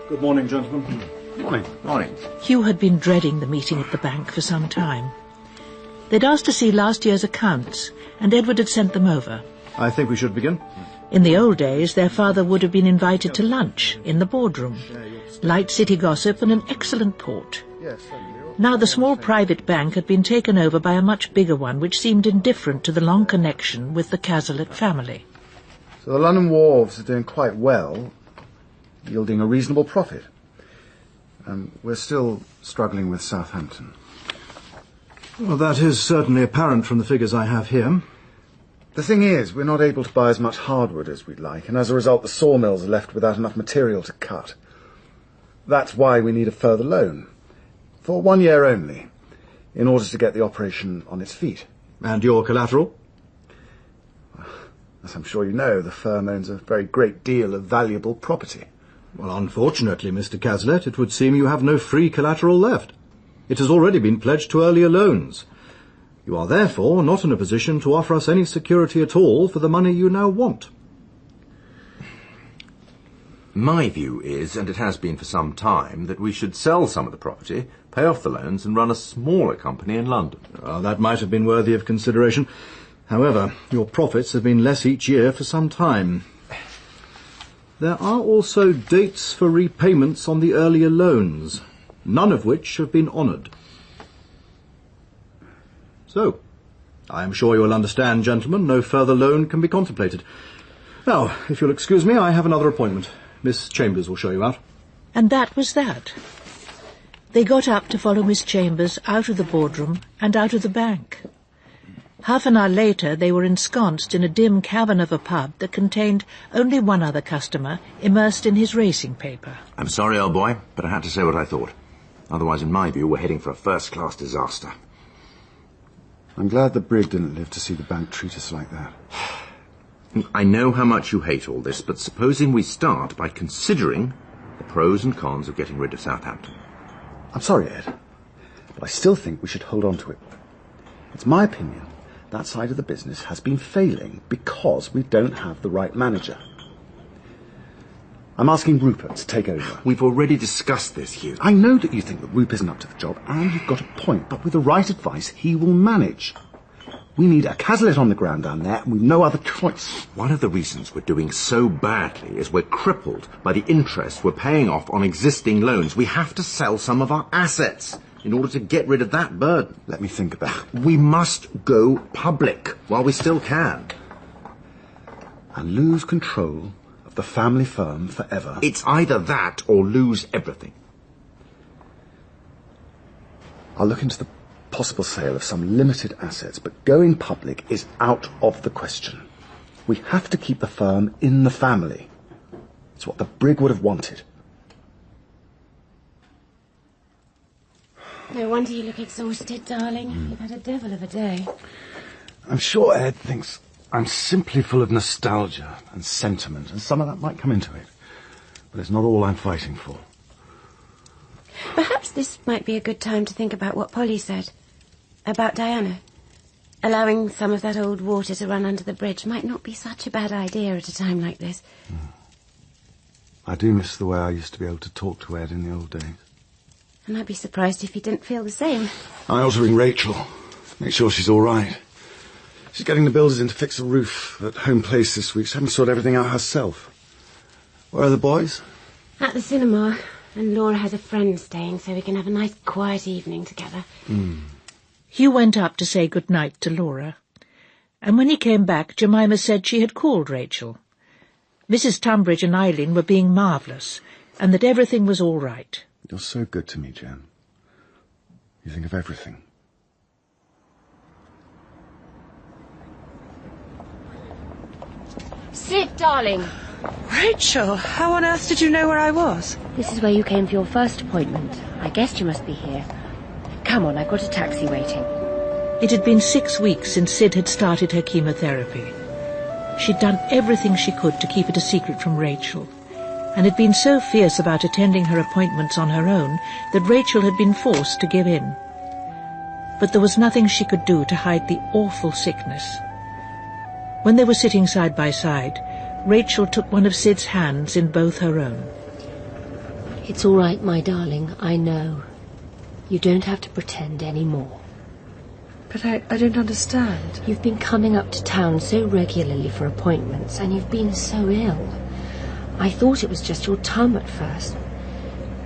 Good morning, gentlemen. Morning. Morning. Hugh had been dreading the meeting at the bank for some time. They'd asked to see last year's accounts, and Edward had sent them over. I think we should begin. In the old days, their father would have been invited to lunch in the boardroom. Light city gossip and an excellent port. Now the small private bank had been taken over by a much bigger one, which seemed indifferent to the long connection with the Cazalet family. So the London wharves are doing quite well, yielding a reasonable profit. We're still struggling with Southampton. Well, that is certainly apparent from the figures I have here. The thing is, we're not able to buy as much hardwood as we'd like, and as a result the sawmills are left without enough material to cut. That's why we need a further loan, for 1 year only, in order to get the operation on its feet. And your collateral? As I'm sure you know, the firm owns a very great deal of valuable property. Well, unfortunately, Mr. Cazalet, it would seem you have no free collateral left. It has already been pledged to earlier loans. You are therefore not in a position to offer us any security at all for the money you now want. My view is, and it has been for some time, that we should sell some of the property, pay off the loans and run a smaller company in London. That might have been worthy of consideration. However, your profits have been less each year for some time. There are also dates for repayments on the earlier loans, none of which have been honoured. So, I am sure you will understand, gentlemen, no further loan can be contemplated. Now, if you'll excuse me, I have another appointment. Miss Chambers will show you out. And that was that. They got up to follow Miss Chambers out of the boardroom and out of the bank. Half an hour later they were ensconced in a dim cavern of a pub that contained only one other customer, immersed in his racing paper. I'm sorry, old boy, but I had to say what I thought. Otherwise, in my view, we're heading for a first-class disaster. I'm glad the brig didn't live to see the bank treat us like that. I know how much you hate all this, but supposing we start by considering the pros and cons of getting rid of Southampton. I'm sorry, Ed, but I still think we should hold on to it. It's my opinion that side of the business has been failing because we don't have the right manager. I'm asking Rupert to take over. We've already discussed this, Hugh. I know that you think that Rupert isn't up to the job, and you've got a point, but with the right advice, he will manage. We need a Cazalet on the ground down there, and we've no other choice. One of the reasons we're doing so badly is we're crippled by the interest we're paying off on existing loans. We have to sell some of our assets in order to get rid of that burden. Let me think about it. We must go public while we still can. And lose control of the family firm forever. It's either that or lose everything. I'll look into the possible sale of some limited assets, but going public is out of the question. We have to keep the firm in the family. It's what the brig would have wanted. No wonder you look exhausted, darling. You've had a devil of a day. I'm sure Ed thinks I'm simply full of nostalgia and sentiment, and some of that might come into it. But it's not all I'm fighting for. Perhaps this might be a good time to think about what Polly said. About Diana. Allowing some of that old water to run under the bridge might not be such a bad idea at a time like this. I do miss the way I used to be able to talk to Ed in the old days. And I'd be surprised if he didn't feel the same. I ought to ring Rachel. Make sure she's all right. She's getting the builders in to fix the roof at Home Place this week. She hasn't sorted everything out herself. Where are the boys? At the cinema. And Laura has a friend staying, so we can have a nice quiet evening together. Hugh went up to say good night to Laura. And when he came back, Jemima said she had called Rachel. Mrs. Tunbridge and Eileen were being marvellous, and that everything was all right. You're so good to me, Jen. You think of everything. Sit, darling. Rachel, how on earth did you know where I was? This is where you came for your first appointment. I guessed you must be here. Come on, I've got a taxi waiting. It had been 6 weeks since Sid had started her chemotherapy. She'd done everything she could to keep it a secret from Rachel, and had been so fierce about attending her appointments on her own that Rachel had been forced to give in. But there was nothing she could do to hide the awful sickness. When they were sitting side by side, Rachel took one of Sid's hands in both her own. It's all right, my darling, I know. You don't have to pretend any more. But I don't understand. You've been coming up to town so regularly for appointments, and you've been so ill. I thought it was just your tum at first,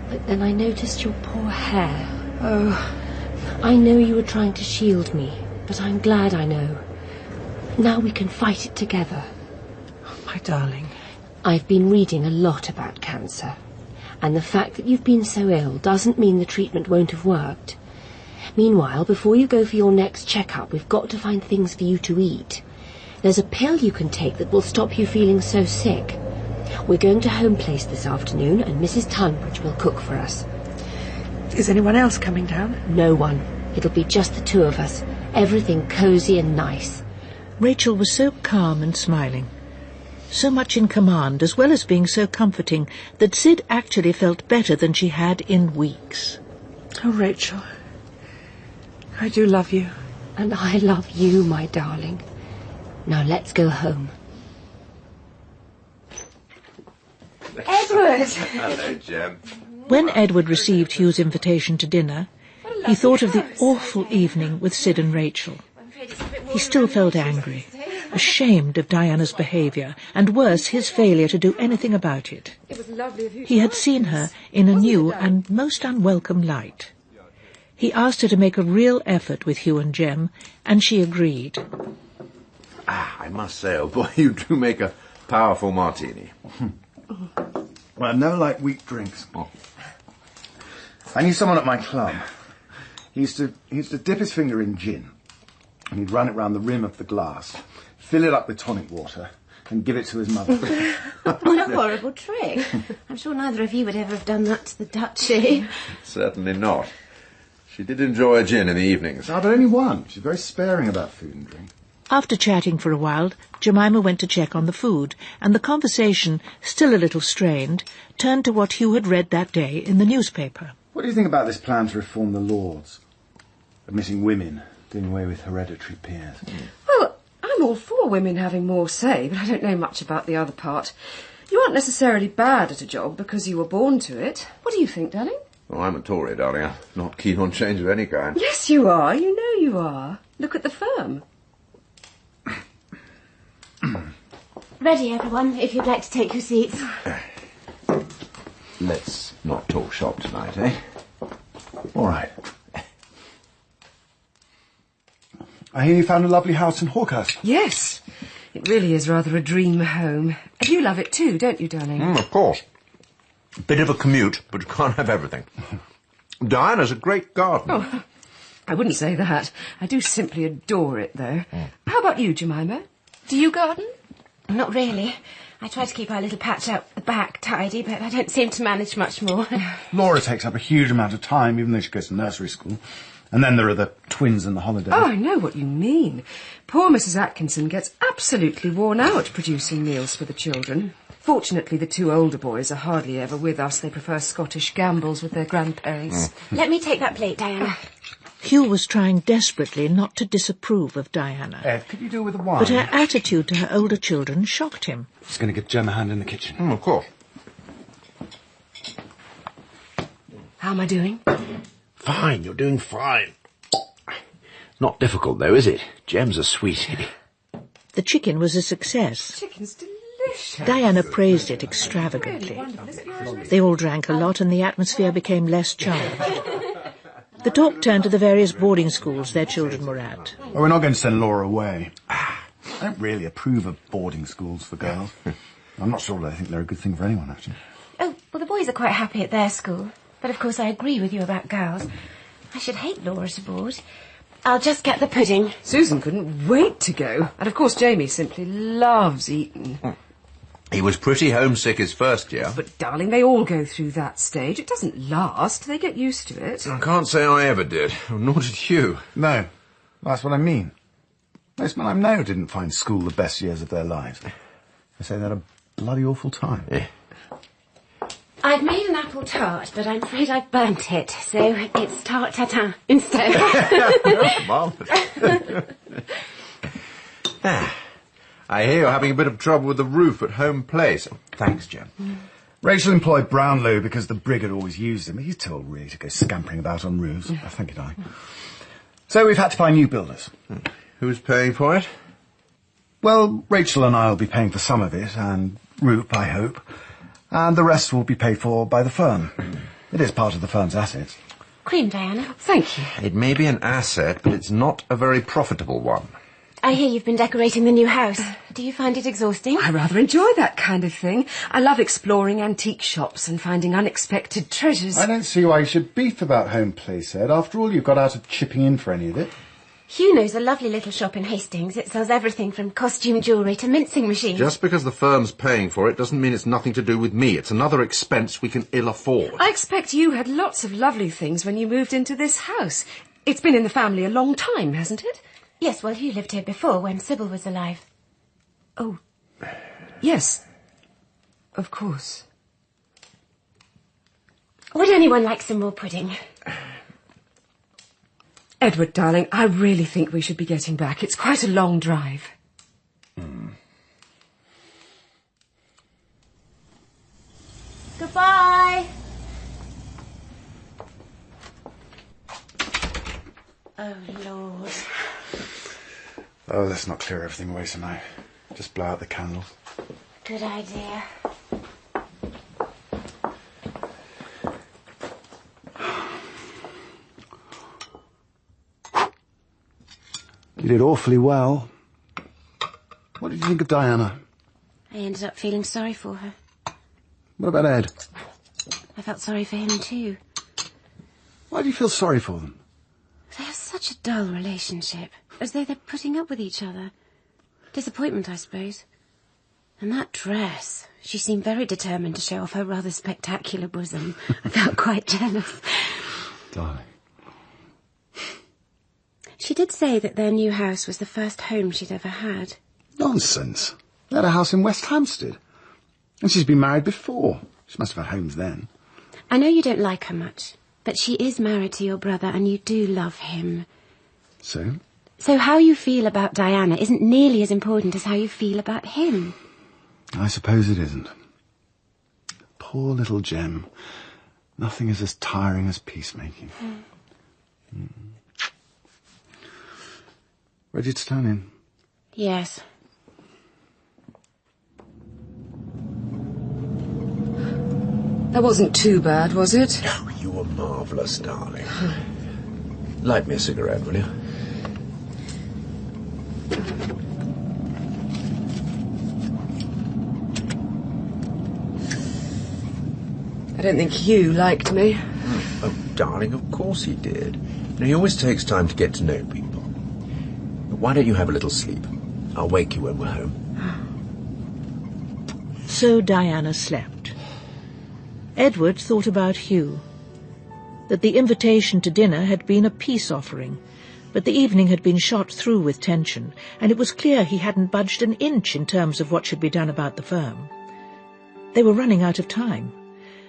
but then I noticed your poor hair. Oh, I know you were trying to shield me, but I'm glad I know. Now we can fight it together. my darling. I've been reading a lot about cancer, and the fact that you've been so ill doesn't mean the treatment won't have worked. Meanwhile, before you go for your next checkup, we've got to find things for you to eat. There's a pill you can take that will stop you feeling so sick. We're going to Home Place this afternoon, and Mrs. Tunbridge will cook for us. Is anyone else coming down? No one. It'll be just the two of us. Everything cosy and nice. Rachel was so calm and smiling, so much in command, as well as being so comforting, that Sid actually felt better than she had in weeks. Oh, Rachel, I do love you. And I love you, my darling. Now let's go home. Edward! Hello, Jem. When Edward received Hugh's invitation to dinner, he thought of the awful evening with Sid and Rachel. He still felt angry, ashamed of Diana's behaviour, and worse, his failure to do anything about it. He had seen her in a new and most unwelcome light. He asked her to make a real effort with Hugh and Jem, and she agreed. I must say, old boy, you do make a powerful martini. Well, I never like weak drinks. Oh. I knew someone at my club. He used to dip his finger in gin, and he'd run it round the rim of the glass, fill it up with tonic water, and give it to his mother. What a horrible trick. I'm sure neither of you would ever have done that to the Duchy. Certainly not. She did enjoy a gin in the evenings. No, but only one. She's very sparing about food and drink. After chatting for a while, Jemima went to check on the food, and the conversation, still a little strained, turned to what Hugh had read that day in the newspaper. What do you think about this plan to reform the Lords? Admitting women, doing away with hereditary peers. Well, I'm all for women having more say, but I don't know much about the other part. You aren't necessarily bad at a job because you were born to it. What do you think, darling? Well, I'm a Tory, darling. I'm not keen on change of any kind. Yes, you are. You know you are. Look at the firm. Ready, everyone, if you'd like to take your seats. Let's not talk shop tonight, eh? All right. I hear you found a lovely house in Hawkhurst. Yes, it really is rather a dream home. And you love it too, don't you, darling? Of course. Bit of a commute, but you can't have everything. Diana's a great gardener. Oh, I wouldn't say that. I do simply adore it, though. How about you, Jemima? Do you garden? Not really. I try to keep our little patch out the back tidy, but I don't seem to manage much more. Laura takes up a huge amount of time, even though she goes to nursery school. And then there are the twins and the holidays. Oh, I know what you mean. Poor Mrs. Atkinson gets absolutely worn out producing meals for the children. Fortunately, the two older boys are hardly ever with us. They prefer Scottish gambles with their grandparents. Let me take that plate, Diana. Hugh was trying desperately not to disapprove of Diana, Ed, could you do with the wine? but her attitude to her older children shocked him. Just going to get Jem a hand in the kitchen. Of course. How am I doing? Fine, you're doing fine. Not difficult, though, is it? Jem's a sweetie. The chicken was a success. Chicken's delicious. Diana praised it extravagantly. They all drank a lot, and the atmosphere became less charged. The talk turned to the various boarding schools their children were at. Well, we're not going to send Laura away. I don't really approve of boarding schools for girls. I'm not sure that I think they're a good thing for anyone, actually. Oh, well, the boys are quite happy at their school. But, of course, I agree with you about girls. I should hate Laura's aboard. I'll just get the pudding. Susan couldn't wait to go. And, of course, Jamie simply loves Eton. He was pretty homesick his first year. But, darling, they all go through that stage. It doesn't last. They get used to it. I can't say I ever did. Nor did Hugh. No, that's what I mean. Most men I know didn't find school the best years of their lives. They say they had a bloody awful time. Yeah. I've made an apple tart, but I'm afraid I've burnt it, so it's tart tatin instead. Marvellous. I hear you're having a bit of trouble with the roof at Home Place. Thanks, Jem. Rachel employed Brownlow because the brig had always used him. He's too old really to go scampering about on roofs. I think it I. So we've had to find new builders. Who's paying for it? Well, Rachel and I will be paying for some of it, and Roop, I hope. And the rest will be paid for by the firm. It is part of the firm's assets. Cream, Diana. Thank you. It may be an asset, but it's not a very profitable one. I hear you've been decorating the new house. Do you find it exhausting? I rather enjoy that kind of thing. I love exploring antique shops and finding unexpected treasures. I don't see why you should beef about home place, Ed. After all, you've got out of chipping in for any of it. Hugh knows a lovely little shop in Hastings. It sells everything from costume jewellery to mincing machines. Just because the firm's paying for it doesn't mean it's nothing to do with me. It's another expense we can ill afford. I expect you had lots of lovely things when you moved into this house. It's been in the family a long time, hasn't it? Yes, well, Hugh lived here before, when Sybil was alive. Oh, yes. Of course. Would anyone like some more pudding? Edward, darling, I really think we should be getting back. It's quite a long drive. Goodbye. Oh, Lord. Oh, let's not clear everything away tonight. Just blow out the candles. Good idea. You did awfully well. What did you think of Diana? I ended up feeling sorry for her. What about Ed? I felt sorry for him too. Why do you feel sorry for them? They have such a dull relationship, as though they're putting up with each other. Disappointment, I suppose. And that dress. She seemed very determined to show off her rather spectacular bosom. I felt quite jealous. Darling. She did say that their new house was the first home she'd ever had. Nonsense. They had a house in West Hampstead. And she's been married before. She must have had homes then. I know you don't like her much, but she is married to your brother and you do love him. So? So how you feel about Diana isn't nearly as important as how you feel about him. I suppose it isn't. Poor little gem. Nothing is as tiring as peacemaking. Ready to turn in? Yes. That wasn't too bad, was it? Oh, you were marvellous, darling. Light me a cigarette, will you? I don't think Hugh liked me. Oh, darling, of course he did. Now, he always takes time to get to know people. But why don't you have a little sleep? I'll wake you when we're home. So Diana slept. Edward thought about Hugh. That the invitation to dinner had been a peace offering, but the evening had been shot through with tension, and it was clear he hadn't budged an inch in terms of what should be done about the firm. They were running out of time,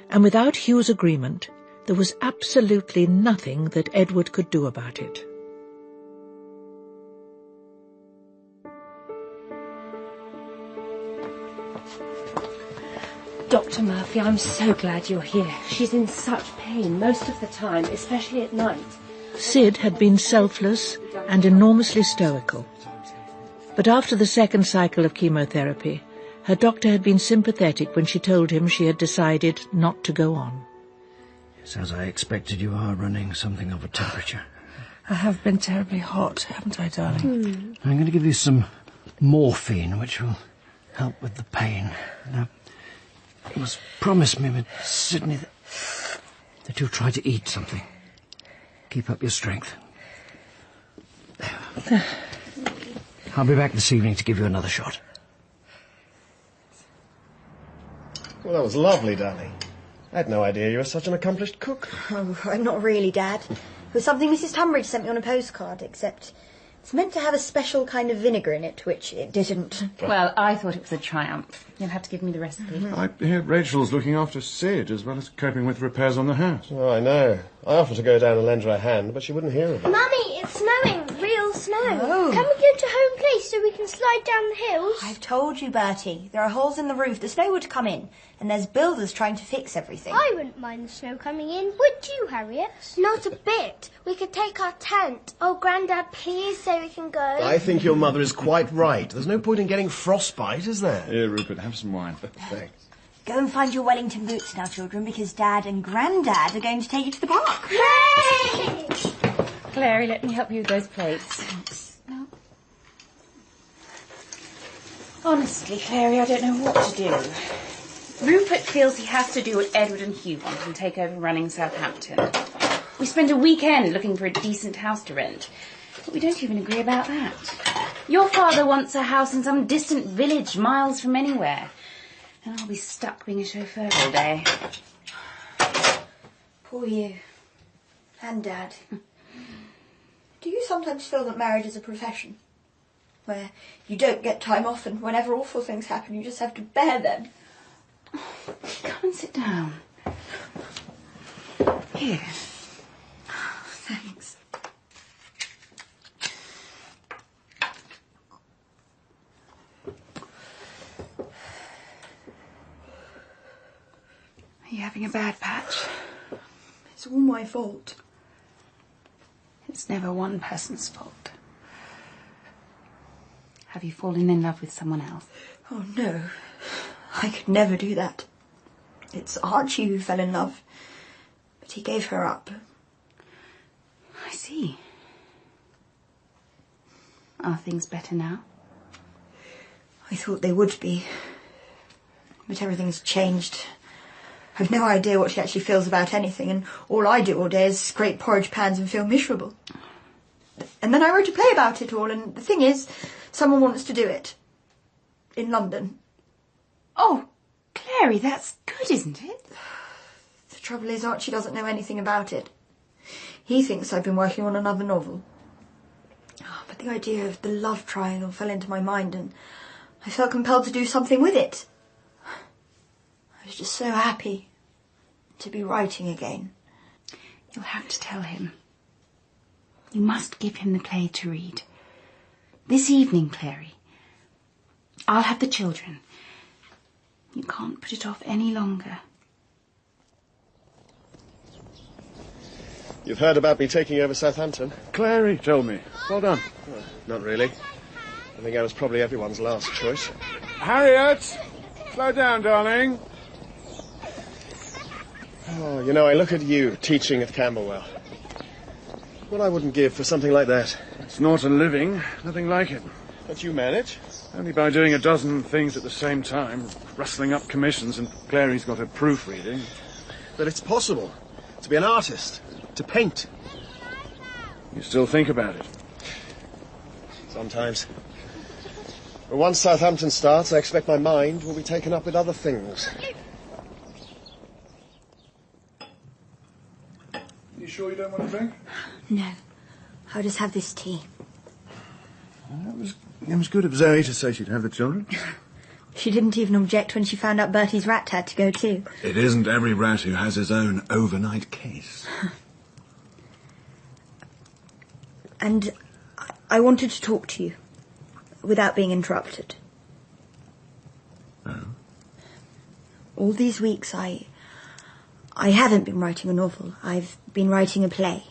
and without Hugh's agreement, there was absolutely nothing that Edward could do about it. Dr. Murphy, I'm so glad you're here. She's in such pain most of the time, especially at night. Sid had been selfless and enormously stoical. But after the second cycle of chemotherapy, her doctor had been sympathetic when she told him she had decided not to go on. Yes, as I expected, you are running something of a temperature. I have been terribly hot, haven't I, darling? I'm going to give you some morphine, which will help with the pain. Now, you must promise me with Sydney that you'll try to eat something. Keep up your strength. I'll be back this evening to give you another shot. Well, that was lovely, darling. I had no idea you were such an accomplished cook. Oh, I'm not really, Dad. It was something Mrs. Tunbridge sent me on a postcard, except it's meant to have a special kind of vinegar in it, which it didn't. Well, I thought it was a triumph. You'll have to give me the recipe. I hear Rachel's looking after Sid as well as coping with repairs on the house. Oh, I know. I offered to go down and lend her a hand, but she wouldn't hear of it. Mummy, it's snowing. Real snow. Oh. Can we go to home place so we can slide down the hills? I've told you, Bertie. There are holes in the roof. The snow would come in, and there's builders trying to fix everything. I wouldn't mind the snow coming in. Would you, Harriet? Not a bit. We could take our tent. Oh, Grandad, please say we can go. I think your mother is quite right. There's no point in getting frostbite, is there? Here, Rupert, have some wine. Thanks. Go and find your Wellington boots now, children, because Dad and Grandad are going to take you to the park. Yay! Clary, let me help you with those plates. Thanks. No. Honestly, Clary, I don't know what to do. Rupert feels he has to do what Edward and Hugh want and take over running Southampton. We spent a weekend looking for a decent house to rent, but we don't even agree about that. Your father wants a house in some distant village miles from anywhere, and I'll be stuck being a chauffeur all day. Poor you. And Dad. Do you sometimes feel that marriage is a profession? Where you don't get time off and whenever awful things happen you just have to bear them? Come and sit down. Here. Thanks. Are you having a bad patch? It's all my fault. It's never one person's fault. Have you fallen in love with someone else? Oh, no. I could never do that. It's Archie who fell in love. But he gave her up. I see. Are things better now? I thought they would be. But everything's changed. I've no idea what she actually feels about anything, and all I do all day is scrape porridge pans and feel miserable. And then I wrote a play about it all, and the thing is, someone wants to do it. In London. Oh, Clary, that's good, isn't it? The trouble is, Archie doesn't know anything about it. He thinks I've been working on another novel. But the idea of the love triangle fell into my mind, and I felt compelled to do something with it. I was just so happy to be writing again. You'll have to tell him. You must give him the play to read. This evening, Clary. I'll have the children. You can't put it off any longer. You've heard about me taking over Southampton? Clary told me. Well done. Well, not really. I think I was probably everyone's last choice. Harriet! Slow down, darling. Oh, you know, I look at you teaching at Camberwell. What I wouldn't give for something like that. It's not a living. Nothing like it. But you manage? Only by doing a dozen things at the same time, rustling up commissions, and Clary's got her proofreading. But it's possible to be an artist, to paint. You still think about it? Sometimes. But once Southampton starts, I expect my mind will be taken up with other things. You sure you don't want a drink? No. I'll just have this tea. It was good of Zoe to say she'd have the children. She didn't even object when she found out Bertie's rat had to go too. It isn't every rat who has his own overnight case. And I wanted to talk to you without being interrupted. Oh? All these weeks I haven't been writing a novel. I've been writing a play.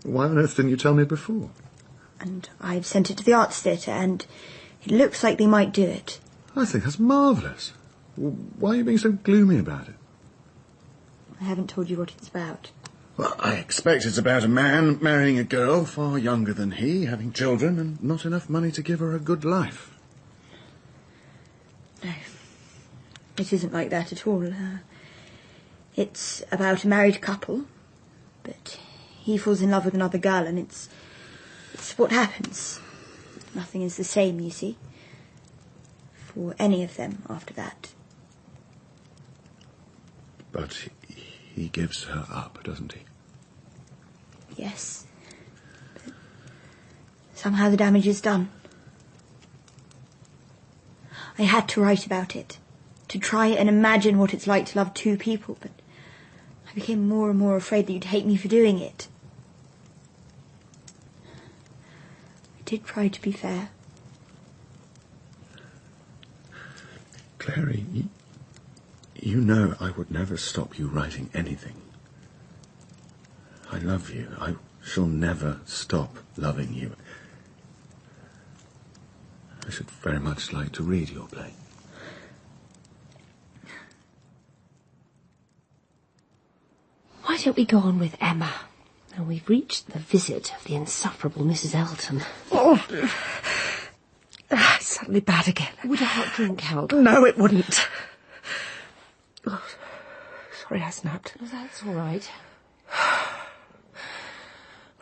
Why on earth didn't you tell me before? And I've sent it to the Arts Theatre, and it looks like they might do it. I think that's marvellous. Why are you being so gloomy about it? I haven't told you what it's about. Well, I expect it's about a man marrying a girl far younger than he, having children, and not enough money to give her a good life. No, it isn't like that at all. It's about a married couple, but he falls in love with another girl, and it's what happens. Nothing is the same, you see, for any of them after that. But he gives her up, doesn't he? Yes. But somehow the damage is done. I had to write about it, to try and imagine what it's like to love two people, but I became more and more afraid that you'd hate me for doing it. I did try to be fair. Clary, you know I would never stop you writing anything. I love you. I shall never stop loving you. I should very much like to read your play. Why don't we go on with Emma? Now we've reached the visit of the insufferable Mrs. Elton. Oh, it's suddenly bad again. Would a hot drink help? No, it wouldn't. Oh, sorry I snapped. Oh, that's all right.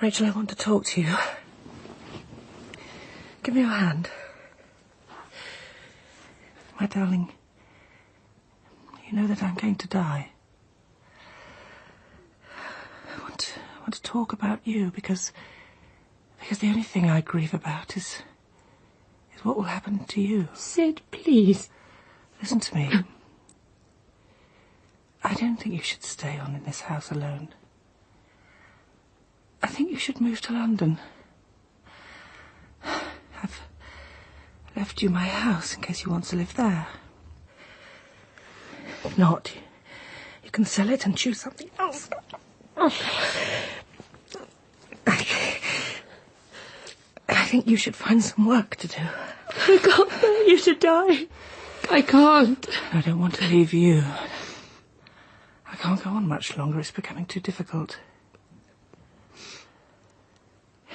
Rachel, I want to talk to you. Give me your hand. My darling, you know that I'm going to die. I want to talk about you because the only thing I grieve about is what will happen to you. Sid, please. Listen to me. I don't think you should stay on in this house alone. I think you should move to London. I've left you my house in case you want to live there. If not, you can sell it and choose something else. I think you should find some work to do. I can't bear you to die. I can't. I don't want to leave you. I can't go on much longer. It's becoming too difficult.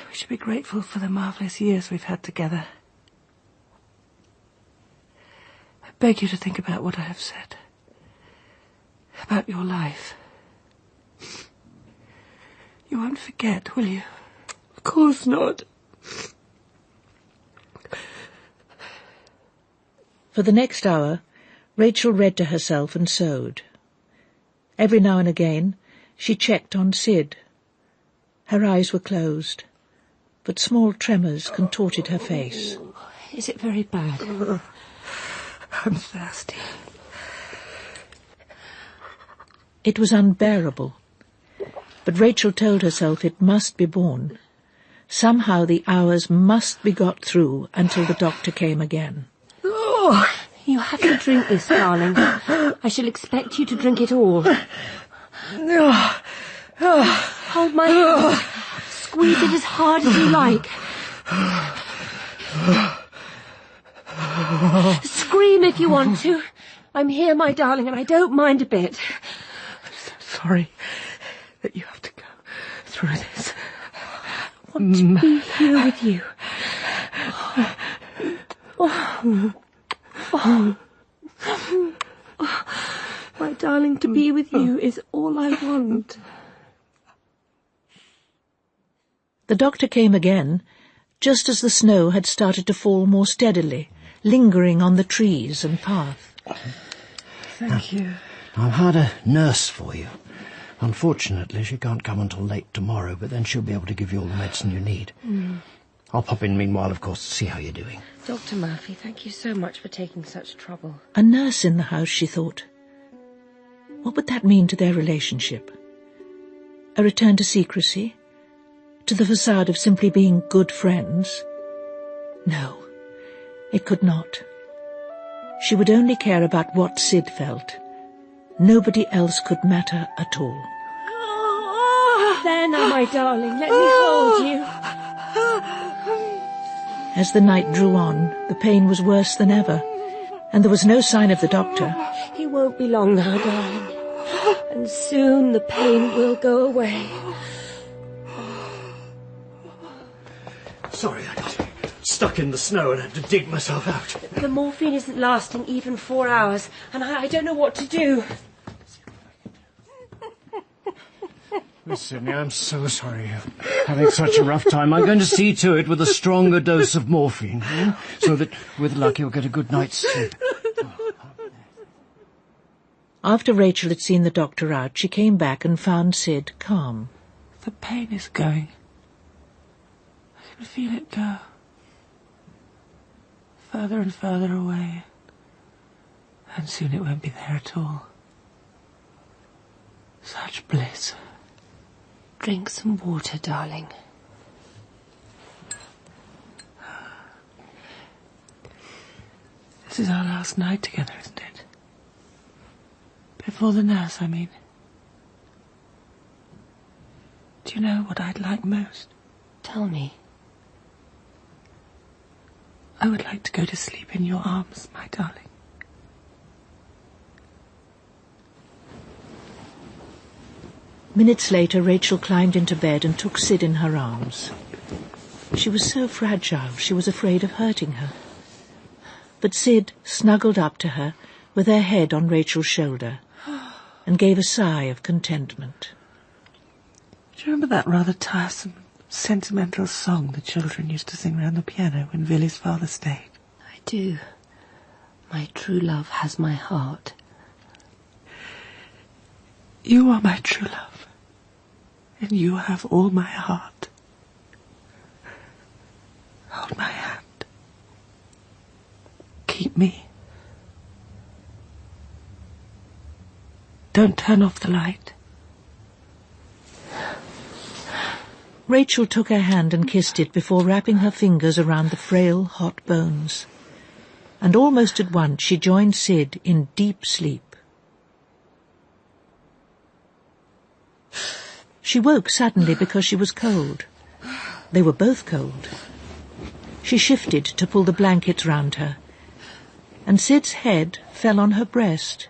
We should be grateful for the marvellous years we've had together. I beg you to think about what I have said. About your life. You won't forget, will you? Of course not. For the next hour, Rachel read to herself and sewed. Every now and again, she checked on Sid. Her eyes were closed, but small tremors contorted her face. Is it very bad? I'm thirsty. It was unbearable, but Rachel told herself it must be borne. Somehow the hours must be got through until the doctor came again. Oh, you have to drink this, darling. I shall expect you to drink it all. Hold my hand. Squeeze it as hard as you like. Scream if you want to. I'm here, my darling, and I don't mind a bit. I'm so sorry that you have to go through this. I want to be here with you. My darling, to be with you is all I want. The doctor came again, just as the snow had started to fall more steadily, lingering on the trees and path. Thank you. I've had a nurse for you. Unfortunately, she can't come until late tomorrow, but then she'll be able to give you all the medicine you need. I'll pop in meanwhile, of course, to see how you're doing. Dr. Murphy, thank you so much for taking such trouble. A nurse in the house, she thought. What would that mean to their relationship? A return to secrecy? To the facade of simply being good friends? No, it could not. She would only care about what Sid felt. Nobody else could matter at all. There now, my darling, let me hold you. As the night drew on, the pain was worse than ever, and there was no sign of the doctor. He won't be long now, darling. And soon the pain will go away. Sorry, I got stuck in the snow and had to dig myself out. The morphine isn't lasting even 4 hours, and I don't know what to do. Miss Sidney, I'm so sorry you're having such a rough time. I'm going to see to it with a stronger dose of morphine, so that, with luck, you'll get a good night's sleep. After Rachel had seen the doctor out, she came back and found Sid calm. The pain is going. I can feel it go. Further and further away. And soon it won't be there at all. Such bliss. Drink some water, darling. This is our last night together, isn't it? Before the nurse, I mean. Do you know what I'd like most? Tell me. I would like to go to sleep in your arms, my darling. Minutes later, Rachel climbed into bed and took Sid in her arms. She was so fragile, she was afraid of hurting her. But Sid snuggled up to her, with her head on Rachel's shoulder, and gave a sigh of contentment. Do you remember that rather tiresome, sentimental song the children used to sing round the piano when Billy's father stayed? I do. My true love has my heart. You are my true love, and you have all my heart. Hold my hand. Keep me. Don't turn off the light. Rachel took her hand and kissed it before wrapping her fingers around the frail, hot bones. And almost at once she joined Sid in deep sleep. She woke suddenly because she was cold. They were both cold. She shifted to pull the blankets round her, and Sid's head fell on her breast.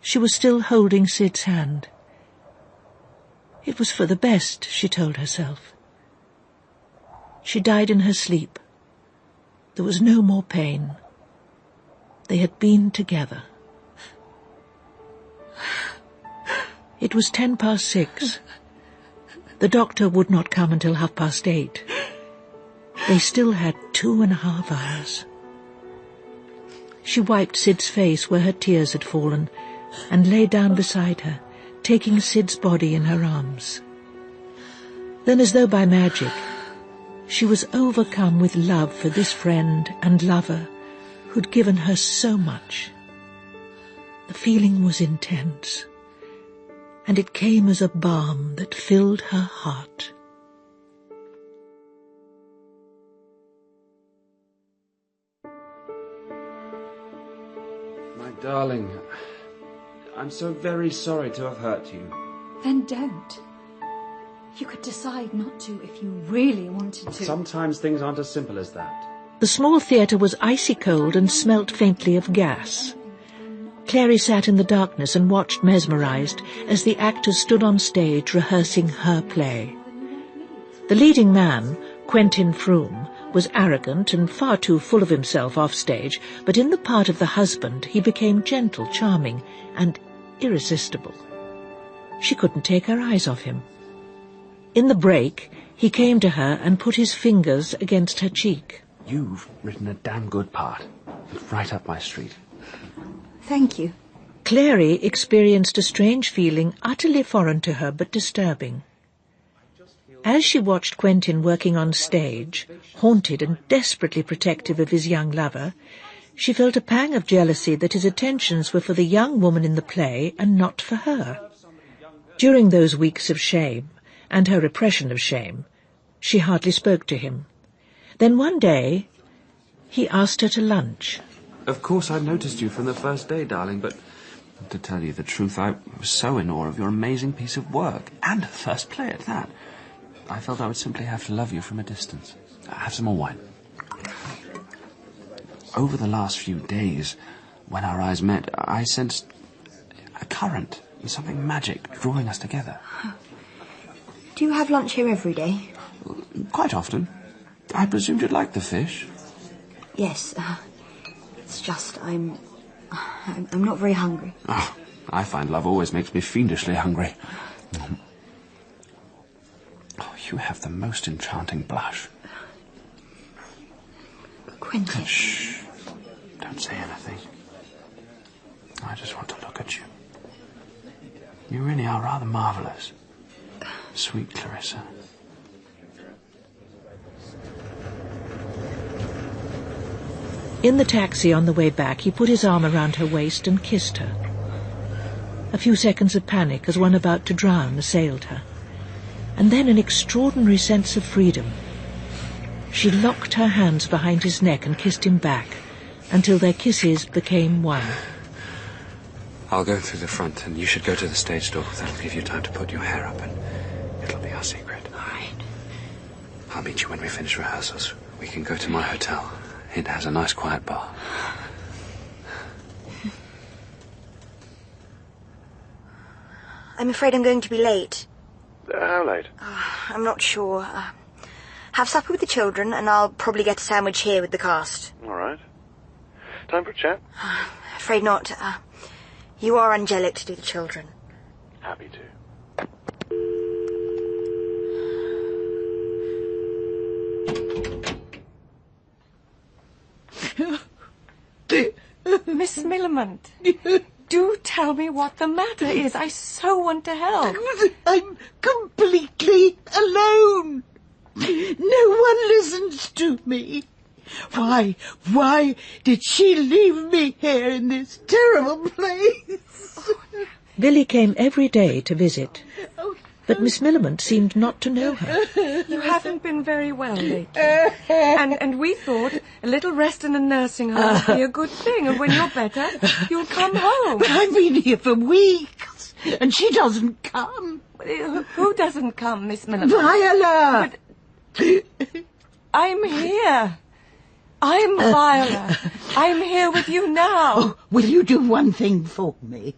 She was still holding Sid's hand. It was for the best, she told herself. She died in her sleep. There was no more pain. They had been together. It was 6:10. The doctor would not come until 8:30. They still had 2.5 hours. She wiped Sid's face where her tears had fallen and lay down beside her, taking Sid's body in her arms. Then, as though by magic, she was overcome with love for this friend and lover who'd given her so much. The feeling was intense, and it came as a balm that filled her heart. My darling, I'm so very sorry to have hurt you. Then don't. You could decide not to if you really wanted to. Sometimes things aren't as simple as that. The small theatre was icy cold and smelt faintly of gas. Clary sat in the darkness and watched mesmerised as the actors stood on stage rehearsing her play. The leading man, Quentin Froome, was arrogant and far too full of himself off stage, but in the part of the husband he became gentle, charming, and irresistible. She couldn't take her eyes off him. In the break, he came to her and put his fingers against her cheek. You've written a damn good part. Right up my street. Thank you. Clary experienced a strange feeling utterly foreign to her but disturbing. As she watched Quentin working on stage, haunted and desperately protective of his young lover, she felt a pang of jealousy that his attentions were for the young woman in the play and not for her. During those weeks of shame, and her repression of shame, she hardly spoke to him. Then one day, he asked her to lunch. Of course I noticed you from the first day, darling, but to tell you the truth, I was so in awe of your amazing piece of work, and the first play at that. I felt I would simply have to love you from a distance. Have some more wine. Over the last few days, when our eyes met, I sensed a current, something magic drawing us together. Do you have lunch here every day? Quite often. I presumed you'd like the fish. Yes. It's just I'm not very hungry. Oh, I find love always makes me fiendishly hungry. Oh, you have the most enchanting blush. Quentin. Shh. Don't say anything. I just want to look at you. You really are rather marvellous. Sweet Clarissa. In the taxi on the way back, he put his arm around her waist and kissed her. A few seconds of panic, as one about to drown, assailed her. And then an extraordinary sense of freedom. She locked her hands behind his neck and kissed him back, until their kisses became one. I'll go through the front, and you should go to the stage door. That'll give you time to put your hair up, and it'll be our secret. All right. I'll meet you when we finish rehearsals. We can go to my hotel. It has a nice quiet bar. I'm afraid I'm going to be late. How late? I'm not sure. Have supper with the children, and I'll probably get a sandwich here with the cast. All right. Time for a chat? Afraid not. You are angelic to do the children. Happy to. Miss Millamant, do tell me what the matter is. I so want to help. I'm completely alone. No one listens to me. Why did she leave me here in this terrible place? Billy came every day to visit, but Miss Millamant seemed not to know her. You haven't been very well lately. And we thought a little rest in a nursing home would be a good thing, and when you're better, you'll come home. But I've been here for weeks, and she doesn't come. Who doesn't come, Miss Millamant? Viola! But I'm here. I'm Viola. I'm here with you now. Oh, will you do one thing for me?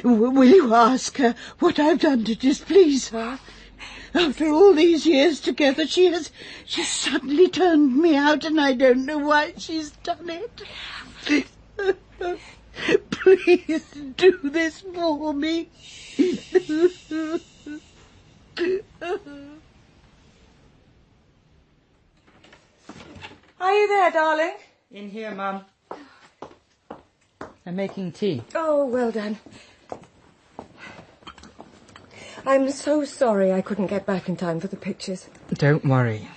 Will you ask her what I've done to displease her? After all these years together, she's suddenly turned me out, and I don't know why she's done it. Please do this for me. Are you there, darling? In here, Mum. I'm making tea. Oh, well done. I'm so sorry I couldn't get back in time for the pictures. Don't worry.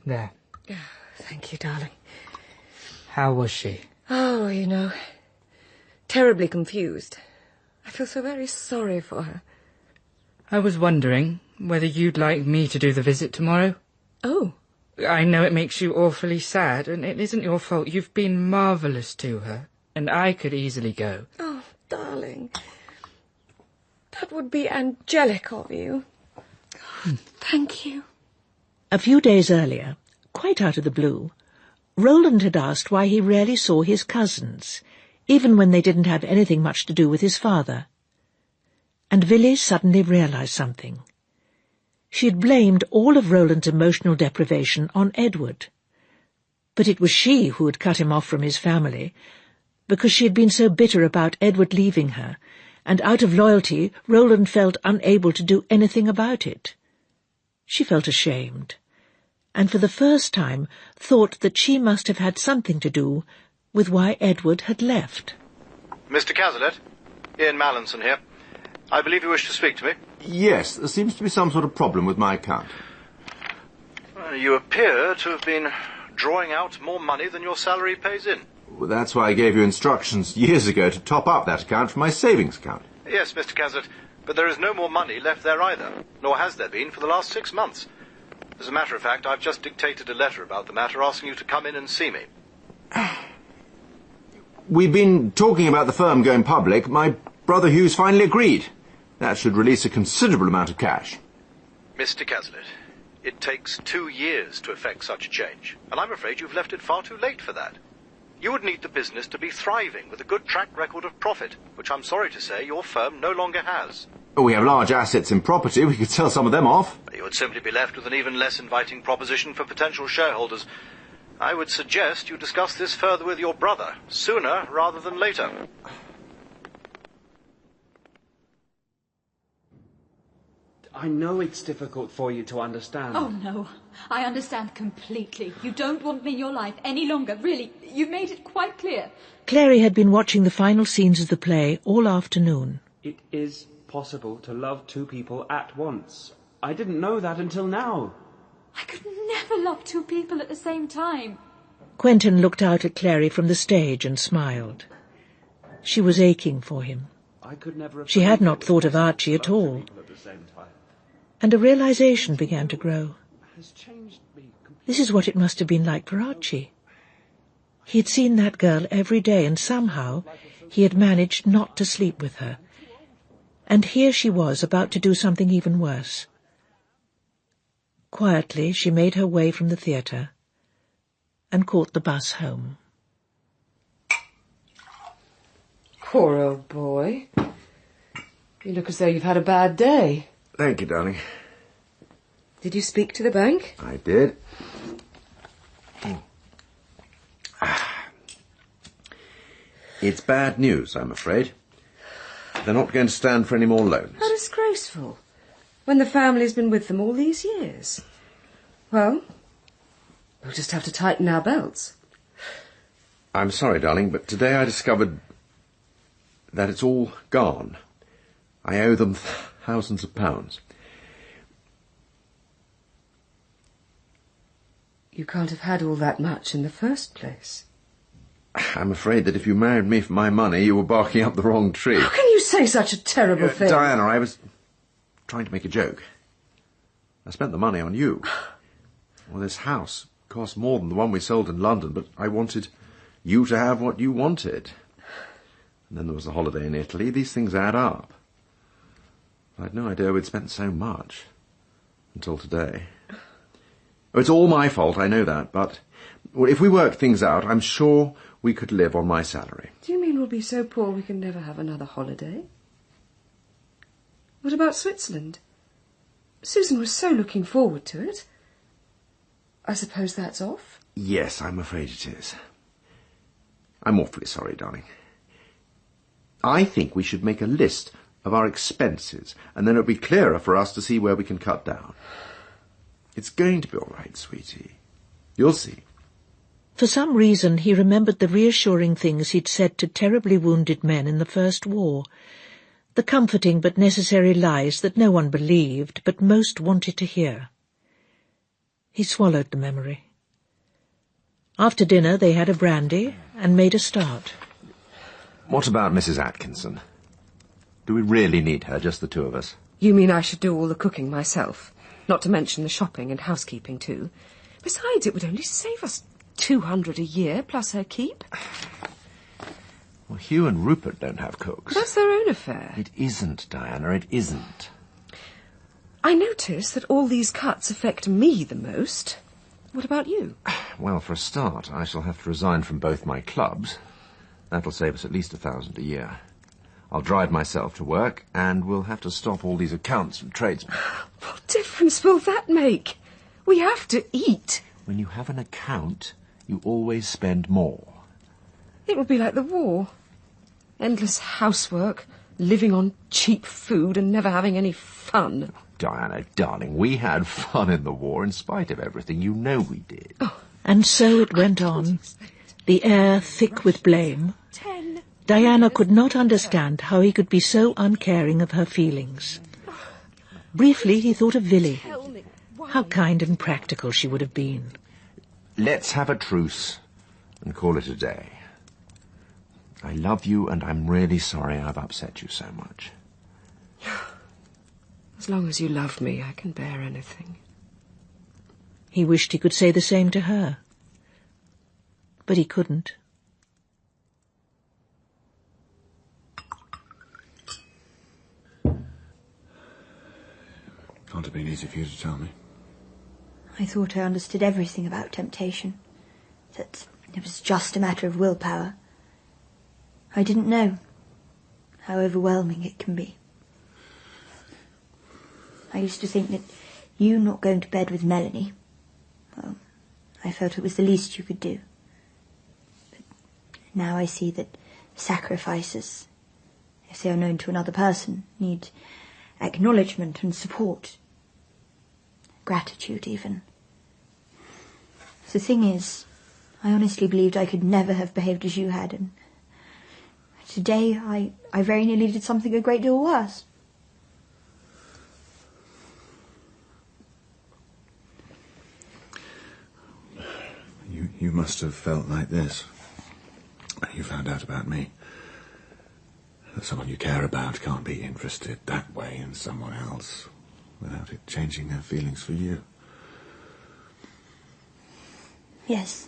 There. Oh, thank you, darling. How was she? Oh, you know, terribly confused. I feel so very sorry for her. I was wondering whether you'd like me to do the visit tomorrow. Oh. I know it makes you awfully sad, and it isn't your fault. You've been marvellous to her, and I could easily go. Oh, darling. That would be angelic of you. Thank you. A few days earlier, quite out of the blue, Roland had asked why he rarely saw his cousins, even when they didn't have anything much to do with his father. And Villy suddenly realised something. She had blamed all of Roland's emotional deprivation on Edward. But it was she who had cut him off from his family, because she had been so bitter about Edward leaving her, and out of loyalty Roland felt unable to do anything about it. She felt ashamed, and for the first time thought that she must have had something to do with why Edward had left. Mr. Cazalet, Ian Mallinson here. I believe you wish to speak to me. Yes, there seems to be some sort of problem with my account. You appear to have been drawing out more money than your salary pays in. Well, that's why I gave you instructions years ago to top up that account from my savings account. Yes, Mr. Cazalet, but there is no more money left there either, nor has there been for the last 6 months. As a matter of fact, I've just dictated a letter about the matter asking you to come in and see me. We've been talking about the firm going public. My brother Hugh's finally agreed. That should release a considerable amount of cash. Mr. Cazalet, it takes 2 years to effect such a change, and I'm afraid you've left it far too late for that. You would need the business to be thriving with a good track record of profit, which I'm sorry to say your firm no longer has. We have large assets in property. We could sell some of them off. You would simply be left with an even less inviting proposition for potential shareholders. I would suggest you discuss this further with your brother, sooner rather than later. I know it's difficult for you to understand. Oh, no. I understand completely. You don't want me in your life any longer, really. You've made it quite clear. Clary had been watching the final scenes of the play all afternoon. It is possible to love 2 people at once. I didn't know that until now. I could never love 2 people at the same time. Quentin looked out at Clary from the stage and smiled. She was aching for him. She had not thought of Archie at all. And a realization began to grow. This is what it must have been like for Archie. He had seen that girl every day, and somehow he had managed not to sleep with her. And here she was, about to do something even worse. Quietly, she made her way from the theatre and caught the bus home. Poor old boy. You look as though you've had a bad day. Thank you, darling. Did you speak to the bank? I did. It's bad news, I'm afraid. They're not going to stand for any more loans. How disgraceful. When the family's been with them all these years. Well, we'll just have to tighten our belts. I'm sorry, darling, but today I discovered that it's all gone. I owe them thousands of pounds. You can't have had all that much in the first place. I'm afraid that if you married me for my money, you were barking up the wrong tree. How can you say such a terrible thing? Diana, I was trying to make a joke. I spent the money on you. Well, this house cost more than the one we sold in London, but I wanted you to have what you wanted. And then there was the holiday in Italy. These things add up. I had no idea we'd spent so much. Until today. Oh, it's all my fault, I know that, but well, if we work things out, I'm sure we could live on my salary. Do you mean we'll be so poor we can never have another holiday? What about Switzerland? Susan was so looking forward to it. I suppose that's off? Yes, I'm afraid it is. I'm awfully sorry, darling. I think we should make a list of our expenses, and then it'll be clearer for us to see where we can cut down. It's going to be all right, sweetie. You'll see. For some reason, he remembered the reassuring things he'd said to terribly wounded men in the First War, the comforting but necessary lies that no one believed, but most wanted to hear. He swallowed the memory. After dinner, they had a brandy and made a start. What about Mrs. Atkinson? Do we really need her, just the two of us? You mean I should do all the cooking myself? Not to mention the shopping and housekeeping, too. Besides, it would only save us 200 a year, plus her keep. Well, Hugh and Rupert don't have cooks. That's their own affair. It isn't, Diana, it isn't. I notice that all these cuts affect me the most. What about you? Well, for a start, I shall have to resign from both my clubs. That'll save us at least 1,000 a year. I'll drive myself to work, and we'll have to stop all these accounts from tradesmen. What difference will that make? We have to eat. When you have an account, you always spend more. It will be like the war. Endless housework, living on cheap food and never having any fun. Diana, darling, we had fun in the war in spite of everything. You know we did. Oh. And so it went on, the air thick with blame. Diana could not understand how he could be so uncaring of her feelings. Briefly, he thought of Villy. How kind and practical she would have been. Let's have a truce and call it a day. I love you, and I'm really sorry I've upset you so much. As long as you love me, I can bear anything. He wished he could say the same to her. But he couldn't. Can't have been easy for you to tell me. I thought I understood everything about temptation. That it was just a matter of willpower. I didn't know how overwhelming it can be. I used to think that you not going to bed with Melanie, well, I felt it was the least you could do. But now I see that sacrifices, if they are known to another person, need acknowledgement and support. Gratitude, even. The thing is, I honestly believed I could never have behaved as you had, and today I very nearly did something a great deal worse. You must have felt like this when you found out about me. That someone you care about can't be interested that way in someone else without it changing their feelings for you. Yes.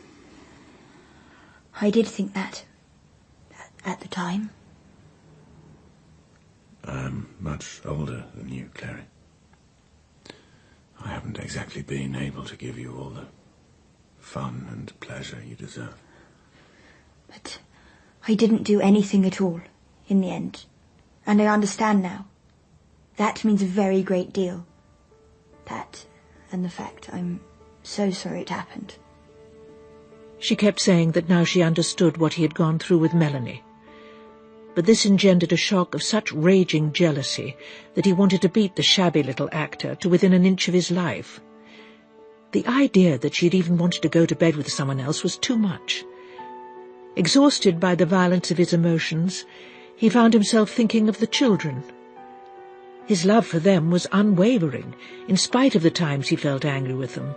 I did think that. At the time. I'm much older than you, Clary. I haven't exactly been able to give you all the fun and pleasure you deserve. But I didn't do anything at all, in the end. And I understand now. That means a very great deal. That, and the fact I'm so sorry it happened. She kept saying that now she understood what he had gone through with Melanie. But this engendered a shock of such raging jealousy that he wanted to beat the shabby little actor to within an inch of his life. The idea that she had even wanted to go to bed with someone else was too much. Exhausted by the violence of his emotions, he found himself thinking of the children. His love for them was unwavering, in spite of the times he felt angry with them.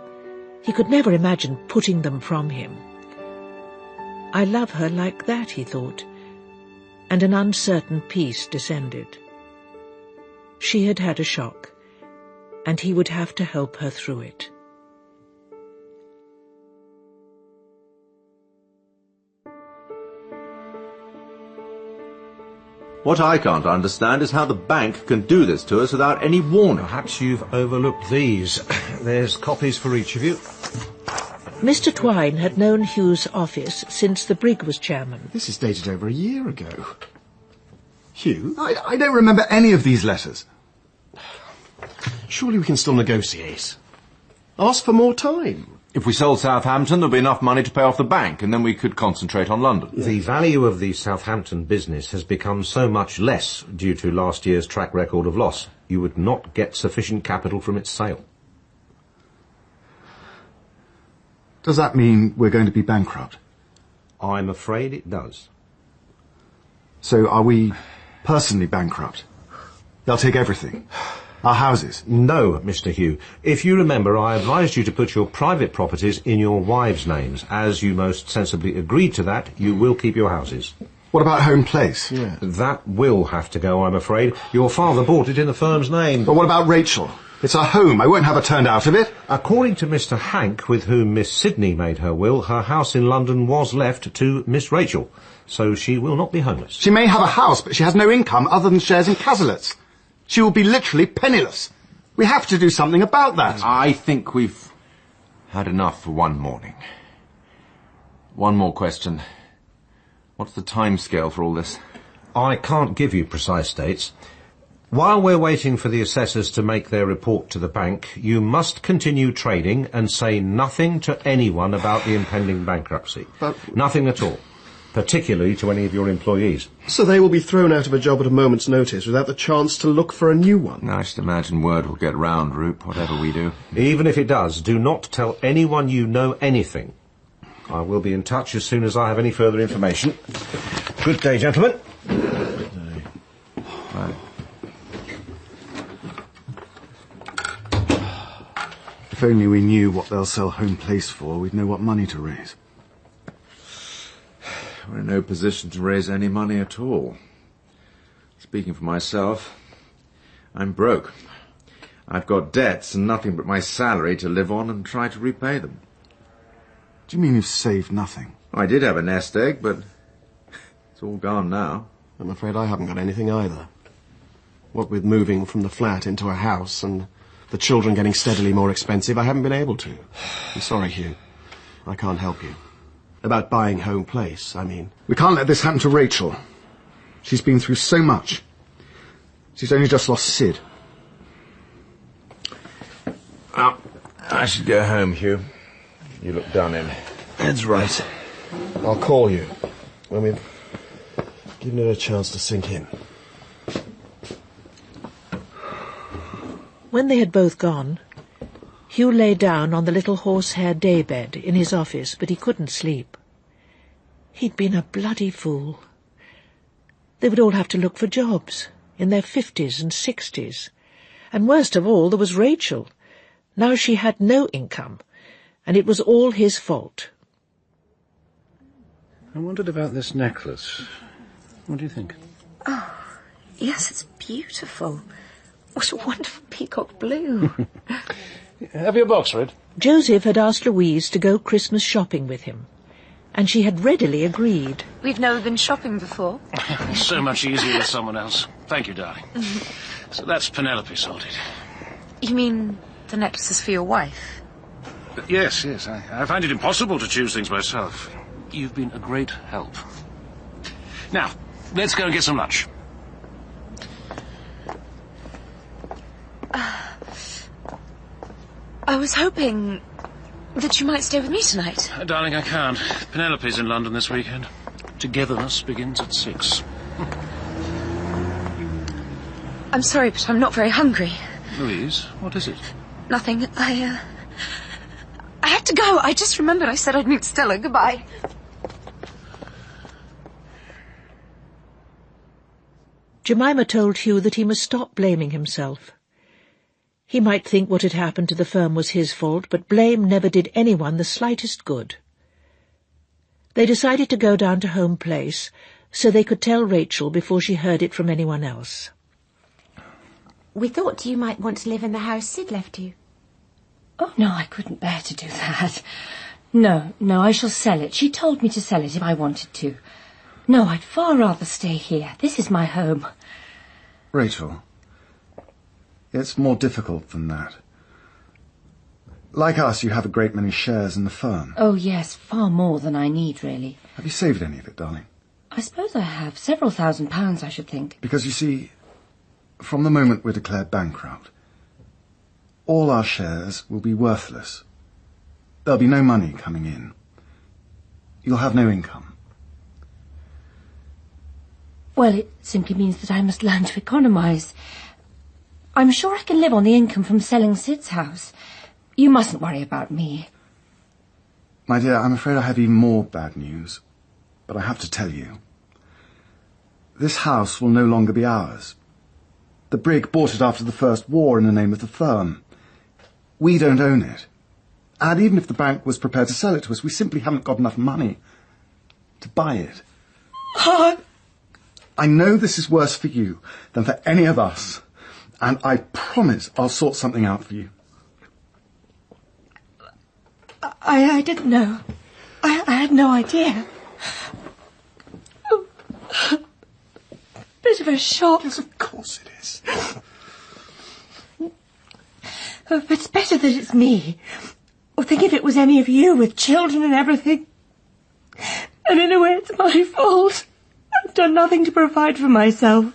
He could never imagine putting them from him. I love her like that, he thought, and an uncertain peace descended. She had had a shock, and he would have to help her through it. What I can't understand is how the bank can do this to us without any warning. Perhaps you've overlooked these. There's copies for each of you. Mr. Twine had known Hugh's office since the brig was chairman. This is dated over a year ago. Hugh? I don't remember any of these letters. Surely we can still negotiate. Ask for more time. If we sold Southampton, there'll be enough money to pay off the bank, and then we could concentrate on London. The value of the Southampton business has become so much less due to last year's track record of loss. You would not get sufficient capital from its sale. Does that mean we're going to be bankrupt? I'm afraid it does. So are we personally bankrupt? They'll take everything. Our houses? No, Mr. Hugh. If you remember, I advised you to put your private properties in your wives' names. As you most sensibly agreed to that, you will keep your houses. What about Home Place? Yeah. That will have to go, I'm afraid. Your father bought it in the firm's name. But what about Rachel? It's our home. I won't have her turned out of it. According to Mr. Hank, with whom Miss Sidney made her will, her house in London was left to Miss Rachel, so she will not be homeless. She may have a house, but she has no income other than shares in Cazalets. She will be literally penniless. We have to do something about that. I think we've had enough for one morning. One more question. What's the timescale for all this? I can't give you precise dates. While we're waiting for the assessors to make their report to the bank, you must continue trading and say nothing to anyone about the impending bankruptcy. Nothing at all. Particularly to any of your employees. So they will be thrown out of a job at a moment's notice without the chance to look for a new one. I should imagine word will get round, Roop, whatever we do. Even if it does, do not tell anyone you know anything. I will be in touch as soon as I have any further information. Good day, gentlemen. Good day. Bye. If only we knew what they'll sell Home Place for, we'd know what money to raise. We're in no position to raise any money at all. Speaking for myself, I'm broke. I've got debts and nothing but my salary to live on and try to repay them. Do you mean you've saved nothing? I did have a nest egg, but it's all gone now. I'm afraid I haven't got anything either. What with moving from the flat into a house and the children getting steadily more expensive, I haven't been able to. I'm sorry, Hugh. I can't help you. About buying Home Place, I mean. We can't let this happen to Rachel. She's been through so much. She's only just lost Sid. Oh, I should go home, Hugh. You look done in. Ed's right. I'll call you when we've given it a chance to sink in. When they had both gone, Hugh lay down on the little horsehair daybed in his office, but he couldn't sleep. He'd been a bloody fool. They would all have to look for jobs, in their 50s and 60s. And worst of all, there was Rachel. Now she had no income, and it was all his fault. I wondered about this necklace. What do you think? Oh, yes, it's beautiful. What a wonderful peacock blue. Have your box read? Joseph had asked Louise to go Christmas shopping with him. and she had readily agreed. We've never been shopping before. So much easier with someone else. Thank you, darling. So that's Penelope sorted. You mean the necklaces for your wife? Yes. I find it impossible to choose things myself. You've been a great help. Now, let's go and get some lunch. I was hoping that you might stay with me tonight. Darling, I can't. Penelope's in London this weekend. Togetherness begins at 6. I'm sorry, but I'm not very hungry. Louise, what is it? Nothing. I have to go. I just remembered I said I'd meet Stella. Goodbye. Jemima told Hugh that he must stop blaming himself. He might think what had happened to the firm was his fault, but blame never did anyone the slightest good. They decided to go down to Home Place so they could tell Rachel before she heard it from anyone else. We thought you might want to live in the house Sid left you. Oh, no, I couldn't bear to do that. No, I shall sell it. She told me to sell it if I wanted to. No, I'd far rather stay here. This is my home. Rachel, it's more difficult than that. Like us, you have a great many shares in the firm. Oh, yes, far more than I need, really. Have you saved any of it, darling? I suppose I have. Several £1,000s, I should think. Because, you see, from the moment we're declared bankrupt, all our shares will be worthless. There'll be no money coming in. You'll have no income. Well, it simply means that I must learn to economise. I'm sure I can live on the income from selling Sid's house. You mustn't worry about me. My dear, I'm afraid I have even more bad news. But I have to tell you. This house will no longer be ours. The brig bought it after the First War in the name of the firm. We don't own it. And even if the bank was prepared to sell it to us, we simply haven't got enough money to buy it. I know this is worse for you than for any of us. And I promise I'll sort something out for you. I didn't know. I had no idea. Bit of a shock. Yes, of course it is. But it's better that it's me. Or think if it was any of you with children and everything. And in a way it's my fault. I've done nothing to provide for myself.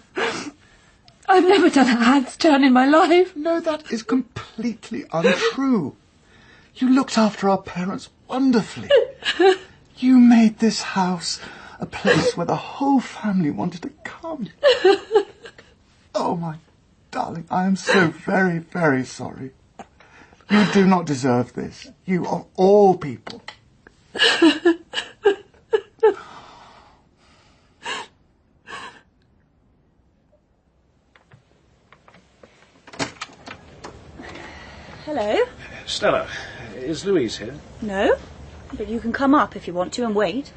I've never done a hand's turn in my life. No, that is completely untrue. You looked after our parents wonderfully. You made this house a place where the whole family wanted to come. Oh, my darling, I am so very, very sorry. You do not deserve this. You of all people. Hello. Stella, is Louise here? No, but you can come up if you want to and wait.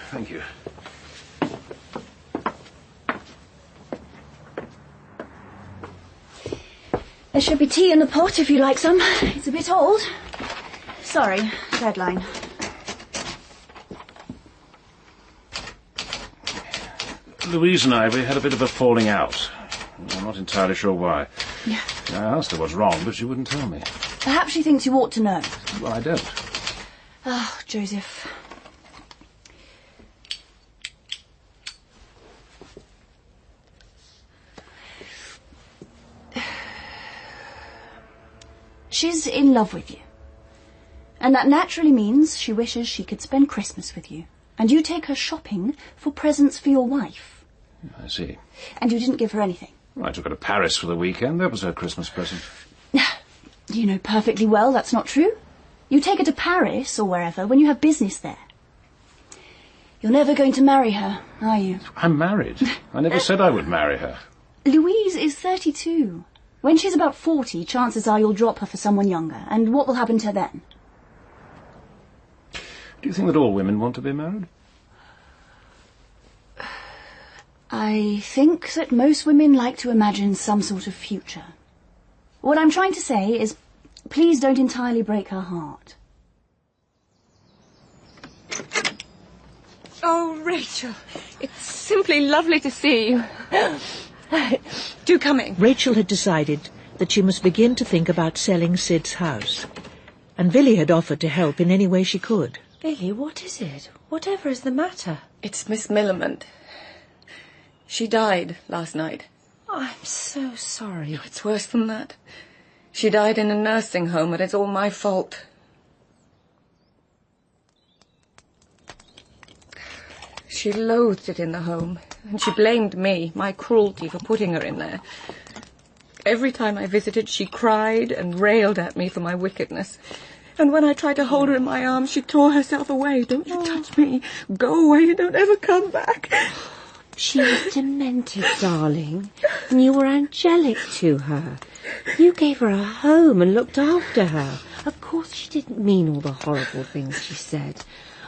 Thank you. There should be tea in the pot if you'd like some. It's a bit old. Sorry, deadline. Louise and we had a bit of a falling out. I'm not entirely sure why. Yeah. I asked her what's wrong, but she wouldn't tell me. Perhaps she thinks you ought to know. Well, I don't. Oh, Joseph. She's in love with you. And that naturally means she wishes she could spend Christmas with you. And you take her shopping for presents for your wife. I see. And you didn't give her anything. Well, I took her to Paris for the weekend. That was her Christmas present. You know perfectly well that's not true. You take her to Paris or wherever when you have business there. You're never going to marry her, are you? I'm married. I never said I would marry her. Louise is 32. When she's about 40, chances are you'll drop her for someone younger. And what will happen to her then? Do you think that all women want to be married? I think that most women like to imagine some sort of future. What I'm trying to say is, please don't entirely break her heart. Oh, Rachel, it's simply lovely to see you. Do come in. Rachel had decided that she must begin to think about selling Sid's house, and Billy had offered to help in any way she could. Billy, what is it? Whatever is the matter? It's Miss Millamant. She died last night. I'm so sorry. It's worse than that. She died in a nursing home, and it's all my fault. She loathed it in the home, and she blamed me, my cruelty, for putting her in there. Every time I visited, she cried and railed at me for my wickedness. And when I tried to hold her in my arms, she tore herself away. Don't you touch me. Go away and don't ever come back. She was demented, darling, and you were angelic to her. You gave her a home and looked after her. Of course she didn't mean all the horrible things she said.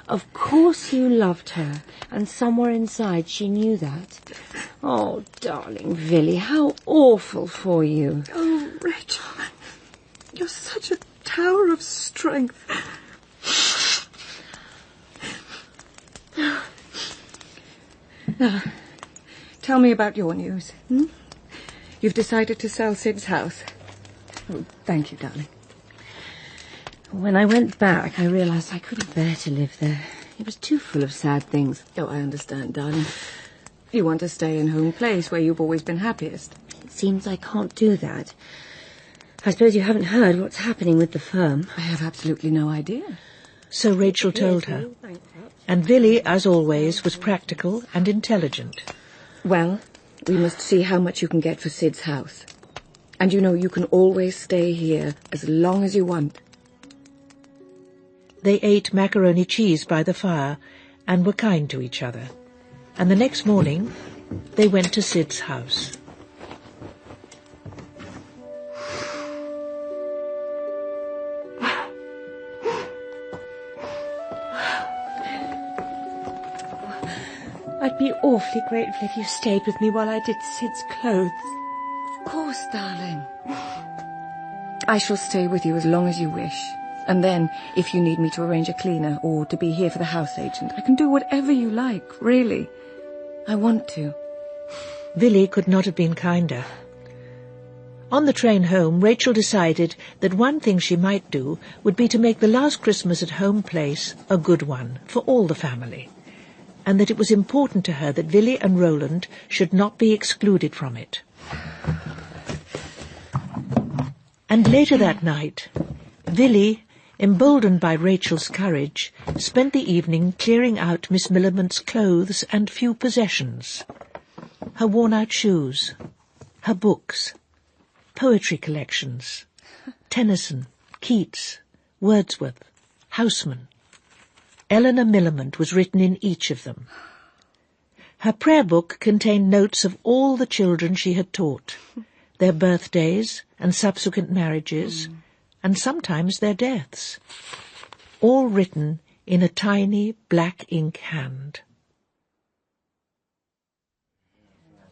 Of course you loved her, and somewhere inside she knew that. Oh, darling Villy, how awful for you. Oh, Rachel, you're such a tower of strength. Now, tell me about your news. You've decided to sell Sid's house. Oh, thank you, darling. When I went back, I realised I couldn't bear to live there. It was too full of sad things. Oh, I understand, darling. You want to stay in home place where you've always been happiest. It seems I can't do that. I suppose you haven't heard what's happening with the firm. I have absolutely no idea. So Rachel told her. And Villy, as always, was practical and intelligent. Well, we must see how much you can get for Sid's house. And you know you can always stay here as long as you want. They ate macaroni cheese by the fire and were kind to each other. And the next morning, they went to Sid's house. I'd be awfully grateful if you stayed with me while I did Sid's clothes. Of course, darling. I shall stay with you as long as you wish. And then, if you need me to arrange a cleaner or to be here for the house agent, I can do whatever you like, really. I want to. Villy could not have been kinder. On the train home, Rachel decided that one thing she might do would be to make the last Christmas at home place a good one for all the family, and that it was important to her that Villy and Roland should not be excluded from it. And later that night, Villy, emboldened by Rachel's courage, spent the evening clearing out Miss Millamant's clothes and few possessions. Her worn-out shoes, her books, poetry collections, Tennyson, Keats, Wordsworth, Houseman. Eleanor Millamant was written in each of them. Her prayer book contained notes of all the children she had taught, their birthdays and subsequent marriages, and sometimes their deaths, all written in a tiny black ink hand.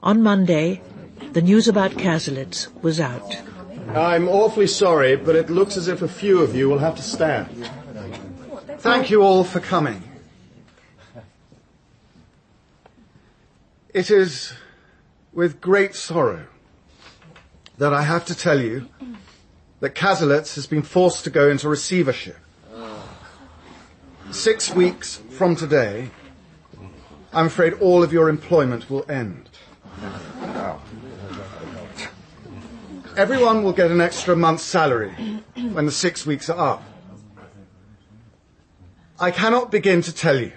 On Monday, the news about Cazalets was out. I'm awfully sorry, but it looks as if a few of you will have to stand. Thank you all for coming. It is with great sorrow that I have to tell you that Cazalets has been forced to go into receivership. 6 weeks from today, I'm afraid all of your employment will end. Everyone will get an extra month's salary when the 6 weeks are up. I cannot begin to tell you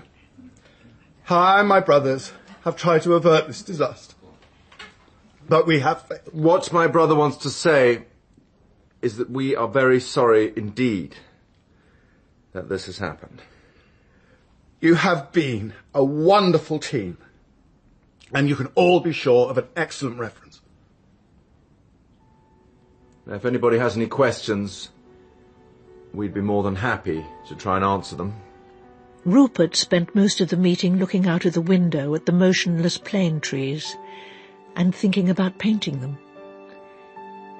how I and my brothers have tried to avert this disaster. But we have failed. What my brother wants to say is that we are very sorry indeed that this has happened. You have been a wonderful team, and you can all be sure of an excellent reference. If anybody has any questions, we'd be more than happy to try and answer them. Rupert spent most of the meeting looking out of the window at the motionless plane trees and thinking about painting them.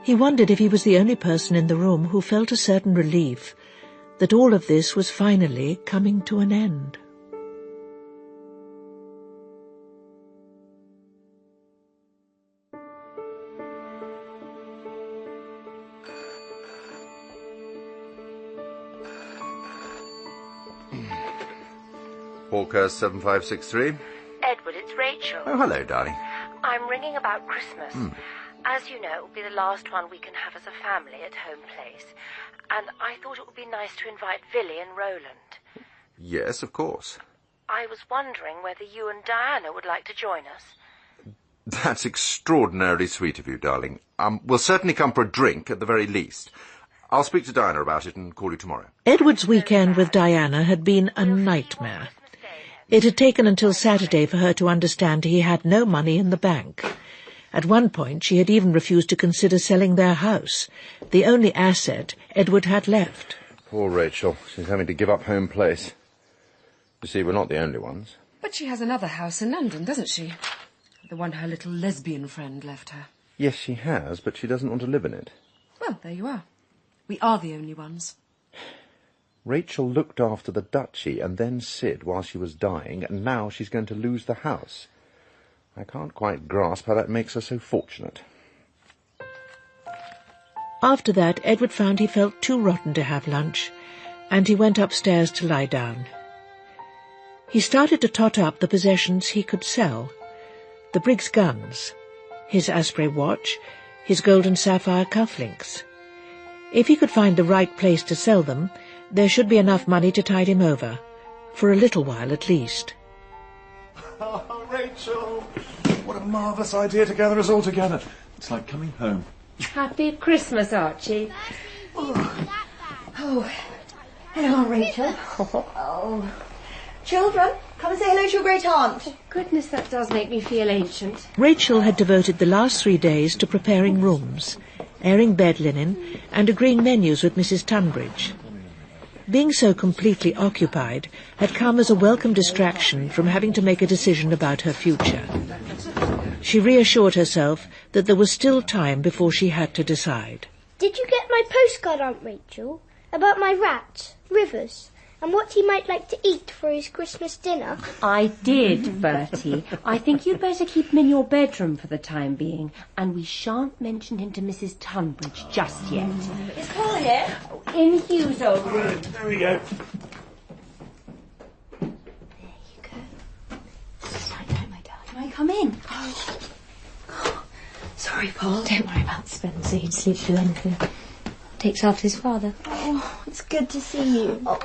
He wondered if he was the only person in the room who felt a certain relief, that all of this was finally coming to an end. Hawkhurst 7563. Edward, it's Rachel. Oh, hello, darling. I'm ringing about Christmas. As you know, it will be the last one we can have as a family at home place. And I thought it would be nice to invite Villy and Roland. Yes, of course. I was wondering whether you and Diana would like to join us. That's extraordinarily sweet of you, darling. We'll certainly come for a drink at the very least. I'll speak to Diana about it and call you tomorrow. Edward's weekend with Diana had been a nightmare. It had taken until Saturday for her to understand he had no money in the bank. At one point she had even refused to consider selling their house, the only asset Edward had left. Poor Rachel. She's having to give up home place. You see, we're not the only ones. But she has another house in London, doesn't she? The one her little lesbian friend left her. Yes, she has, but she doesn't want to live in it. Well, there you are. We are the only ones. Rachel looked after the Duchy and then Sid while she was dying, and now she's going to lose the house. I can't quite grasp how that makes her so fortunate. After that, Edward found he felt too rotten to have lunch, and he went upstairs to lie down. He started to tot up the possessions he could sell. The Briggs guns, his Asprey watch, his gold and sapphire cufflinks. If he could find the right place to sell them, there should be enough money to tide him over, for a little while at least. Oh, Rachel! What a marvellous idea to gather us all together. It's like coming home. Happy Christmas, Archie. Oh, hello, Aunt Rachel. Oh. Children, come and say hello to your great aunt. Goodness, that does make me feel ancient. Rachel had devoted the last 3 days to preparing rooms, airing bed linen, and agreeing menus with Mrs. Tunbridge. Being so completely occupied had come as a welcome distraction from having to make a decision about her future. She reassured herself that there was still time before she had to decide. Did you get my postcard, Aunt Rachel, about my rat, Rivers, and what he might like to eat for his Christmas dinner? I did, Bertie. I think you'd better keep him in your bedroom for the time being, and we shan't mention him to Mrs. Tunbridge just yet. Is Paul here? In Hugh's old room. There we go. Can I come in? Sorry, Paul. Don't worry about Spencer. He'd sleep through anything. Takes after his father. Oh, it's good to see you. Oh.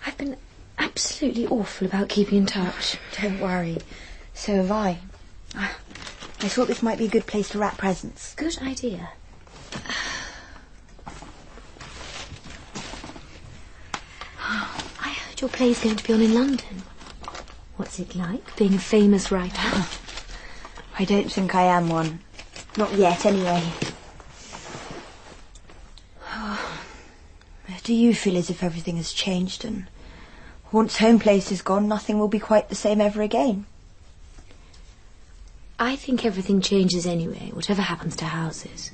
I've been absolutely awful about keeping in touch. Don't worry. So have I. I thought this might be a good place to wrap presents. Good idea. I heard your play's going to be on in London. What's it like, being a famous writer? I don't think I am one. Not yet, anyway. Do you feel as if everything has changed and once home place is gone, nothing will be quite the same ever again? I think everything changes anyway, whatever happens to houses.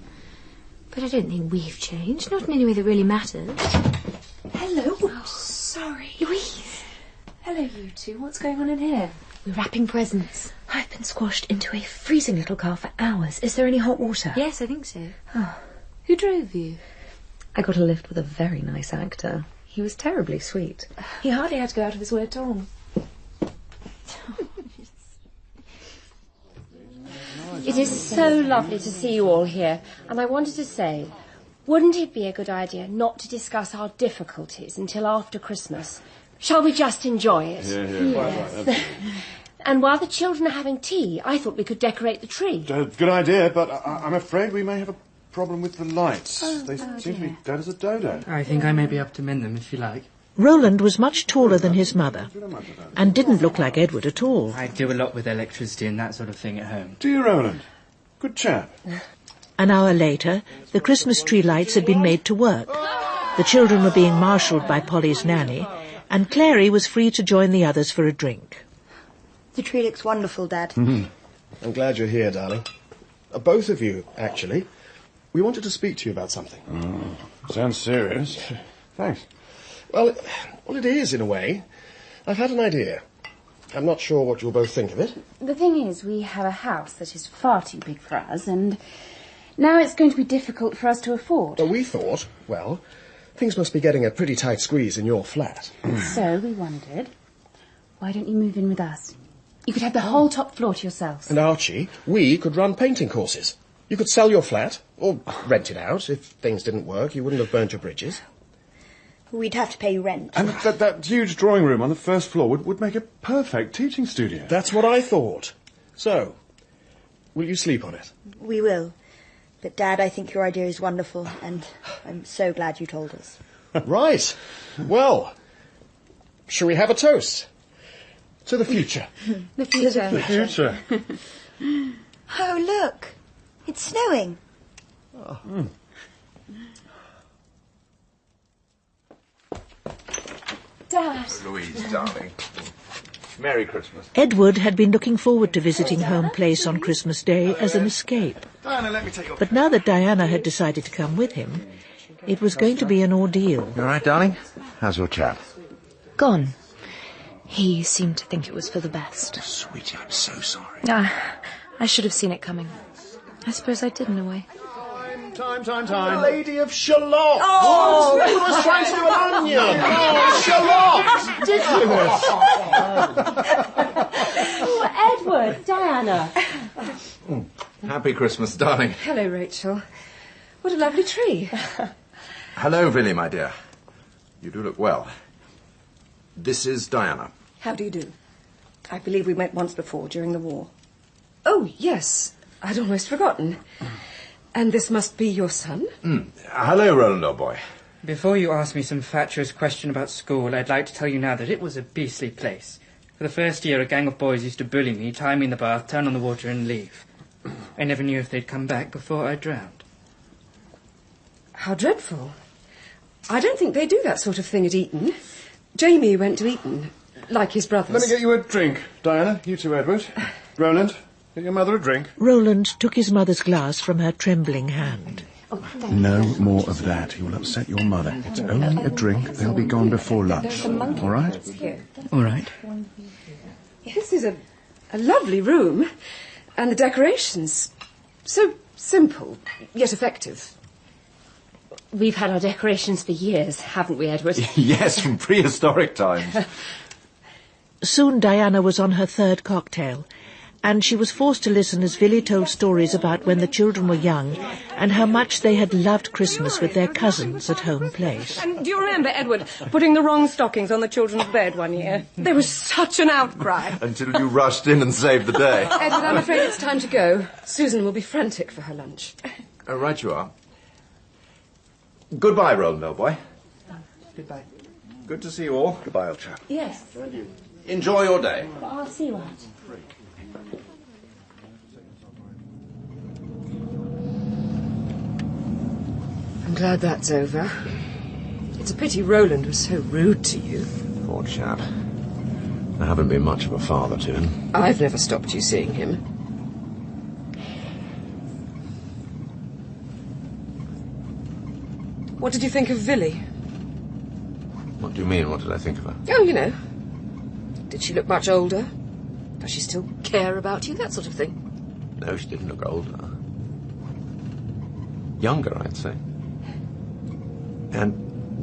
But I don't think we've changed, not in any way that really matters. Hello. Oh, sorry. Louise. Hello, you two. What's going on in here? We're wrapping presents. I've been squashed into a freezing little car for hours. Is there any hot water? Yes, I think so. Oh. Who drove you? I got a lift with a very nice actor. He was terribly sweet. He hardly had to go out of his way at all. It is so lovely to see you all here, and I wanted to say, wouldn't it be a good idea not to discuss our difficulties until after Christmas? Shall we just enjoy it? Yes. And while the children are having tea, I thought we could decorate the tree. Good idea, but I'm afraid we may have a problem with the lights. They seem to be dead as a dodo. I think I may be up to mend them, if you like. Roland was much taller than his mother, and didn't look like Edward at all. I do a lot with electricity and that sort of thing at home. Do you, Roland? Good chap. An hour later, the Christmas tree lights had been made to work. The children were being marshalled by Polly's nanny, and Clary was free to join the others for a drink. The tree looks wonderful, Dad. Mm-hmm. I'm glad you're here, darling. Both of you, actually. We wanted to speak to you about something. Sounds serious. Thanks. Well, it is, in a way. I've had an idea. I'm not sure what you'll both think of it. The thing is, we have a house that is far too big for us, and now it's going to be difficult for us to afford. But we thought, well, Things must be getting a pretty tight squeeze in your flat. So we wondered, why don't you move in with us? You could have the whole top floor to yourselves. And Archie, we could run painting courses. You could sell your flat, or rent it out. If things didn't work, you wouldn't have burnt your bridges. We'd have to pay rent. And that huge drawing room on the first floor would make a perfect teaching studio. That's what I thought. So, will you sleep on it? We will. But, Dad, I think your idea is wonderful, and I'm so glad you told us. Right. Well, shall we have a toast? To the future. The future. The future. Oh, look. It's snowing. Oh. Dad. Louise, darling. Merry Christmas. Edward had been looking forward to visiting Home Place on Christmas Day as an escape. Diana, let me take your... But now that Diana had decided to come with him, it was going to be an ordeal. You all right, darling? How's your chap? Gone. He seemed to think it was for the best. Sweetie, I'm so sorry. I should have seen it coming. I suppose I did in a way. Time. The Lady of Shalott. Oh! Who was trying to do an onion? Oh, Shalott! Ridiculous. Oh, Edward, Diana. Happy Christmas, darling. Hello, Rachel. What a lovely tree. Hello, Villy, my dear. You do look well. This is Diana. How do you do? I believe we met once before, during the war. Oh, yes. I'd almost forgotten. And this must be your son? Hello, Roland, old boy. Before you ask me some fatuous question about school, I'd like to tell you now that it was a beastly place. For the first year, a gang of boys used to bully me, tie me in the bath, turn on the water and leave. I never knew if they'd come back before I drowned. How dreadful. I don't think they do that sort of thing at Eton. Jamie went to Eton, like his brothers. Let me get you a drink, Diana. You too, Edward. Roland, get your mother a drink. Roland took his mother's glass from her trembling hand. No more of that. You will upset your mother. It's only a drink. They'll be gone before lunch. All right? All right. This is a lovely room. And the decorations, so simple, yet effective. We've had our decorations for years, haven't we, Edward? Yes, from prehistoric times. Soon Diana was on her third cocktail, and she was forced to listen as Villy told stories about when the children were young and how much they had loved Christmas with their cousins at Home Place. And do you remember, Edward, putting the wrong stockings on the children's bed one year? There was such an outcry. Until you rushed in and saved the day. Edward, I'm afraid it's time to go. Susan will be frantic for her lunch. Oh, right you are. Goodbye, Roland, old boy. Goodbye. Good to see you all. Goodbye, old chap. Yes. Enjoy your day. I'll see you out. I'm glad that's over. It's a pity Roland was so rude to you. Poor chap. I haven't been much of a father to him. I've never stopped you seeing him. What did you think of Villy? What do you mean? What did I think of her? Oh, you know. Did she look much older? Does she still care about you? That sort of thing. No, she didn't look older. Younger, I'd say. And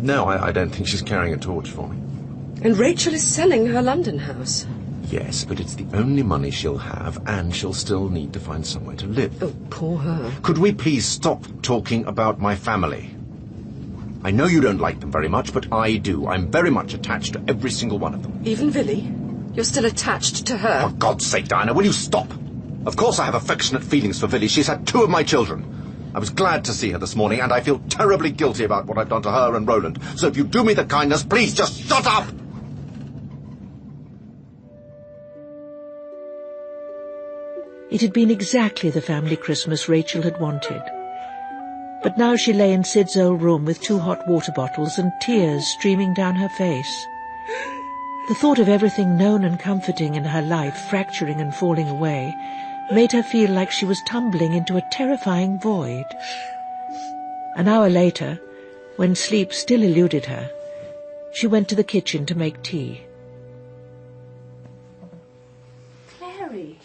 no, I don't think she's carrying a torch for me. And Rachel is selling her London house. Yes, but it's the only money she'll have, and she'll still need to find somewhere to live. Oh, poor her. Could we please stop talking about my family? I know you don't like them very much, but I do. I'm very much attached to every single one of them. Even Villy? You're still attached to her? For God's sake, Diana, will you stop? Of course I have affectionate feelings for Villy. She's had 2 of my children. I was glad to see her this morning, and I feel terribly guilty about what I've done to her and Roland. So if you do me the kindness, please just shut up! It had been exactly the family Christmas Rachel had wanted. But now she lay in Sid's old room with 2 hot water bottles and tears streaming down her face. The thought of everything known and comforting in her life fracturing and falling away made her feel like she was tumbling into a terrifying void. An hour later, when sleep still eluded her, she went to the kitchen to make tea. Clary.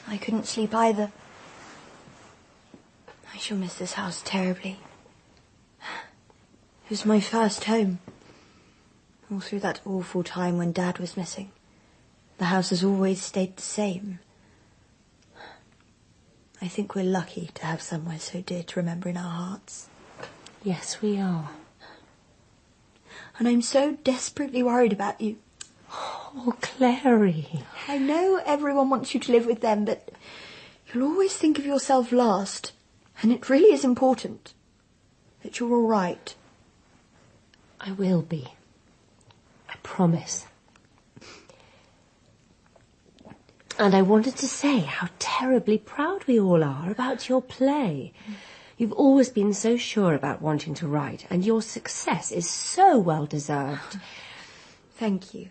I couldn't sleep either. I I shall miss this house terribly. It was my first home. All through that awful time when Dad was missing, the house has always stayed the same. I think we're lucky to have somewhere so dear to remember in our hearts. Yes, we are. And I'm so desperately worried about you. Oh, Clary. I know everyone wants you to live with them, but you'll always think of yourself last. And it really is important that you're all right. I will be. I promise. And I wanted to say how terribly proud we all are about your play. You've always been so sure about wanting to write, and your success is so well deserved. Thank you.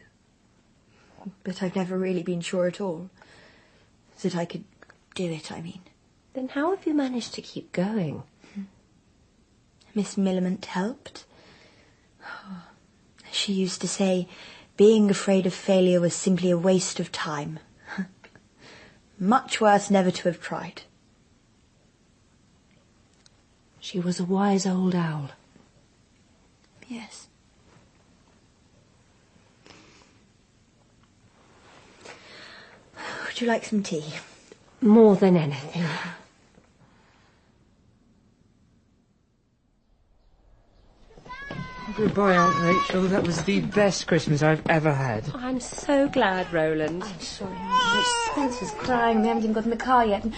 But I've never really been sure at all. That I could do it, I mean. Then how have you managed to keep going? Miss Millamant helped. She used to say, being afraid of failure was simply a waste of time. Much worse never to have tried. She was a wise old owl. Yes. Would you like some tea? More than anything. Goodbye, Aunt Rachel. That was the best Christmas I've ever had. I'm so glad, Roland. I'm sorry, Aunt Rach. Spencer's crying. We haven't even got in the car yet. And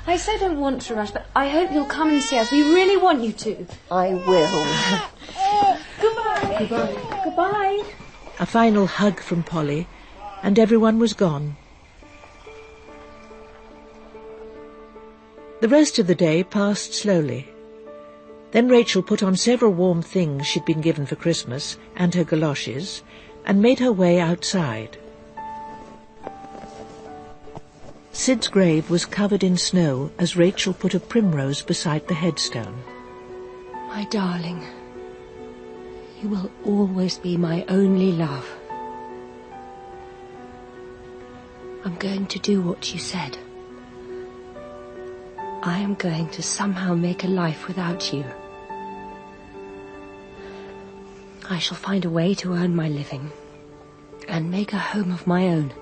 I so don't want to rush, but I hope you'll come and see us. We really want you to. I will. Goodbye. Goodbye. Goodbye. A final hug from Polly, and everyone was gone. The rest of the day passed slowly. Then Rachel put on several warm things she'd been given for Christmas and her galoshes and made her way outside. Sid's grave was covered in snow as Rachel put a primrose beside the headstone. My darling, you will always be my only love. I'm going to do what you said. I am going to somehow make a life without you. I shall find a way to earn my living and make a home of my own.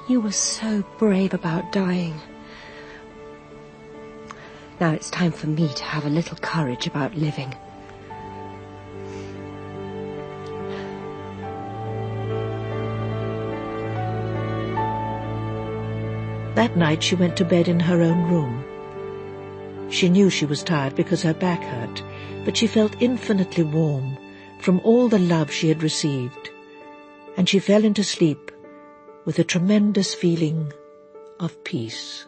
You were so brave about dying. Now it's time for me to have a little courage about living. That night she went to bed in her own room. She knew she was tired because her back hurt, but she felt infinitely warm from all the love she had received, and she fell into sleep with a tremendous feeling of peace.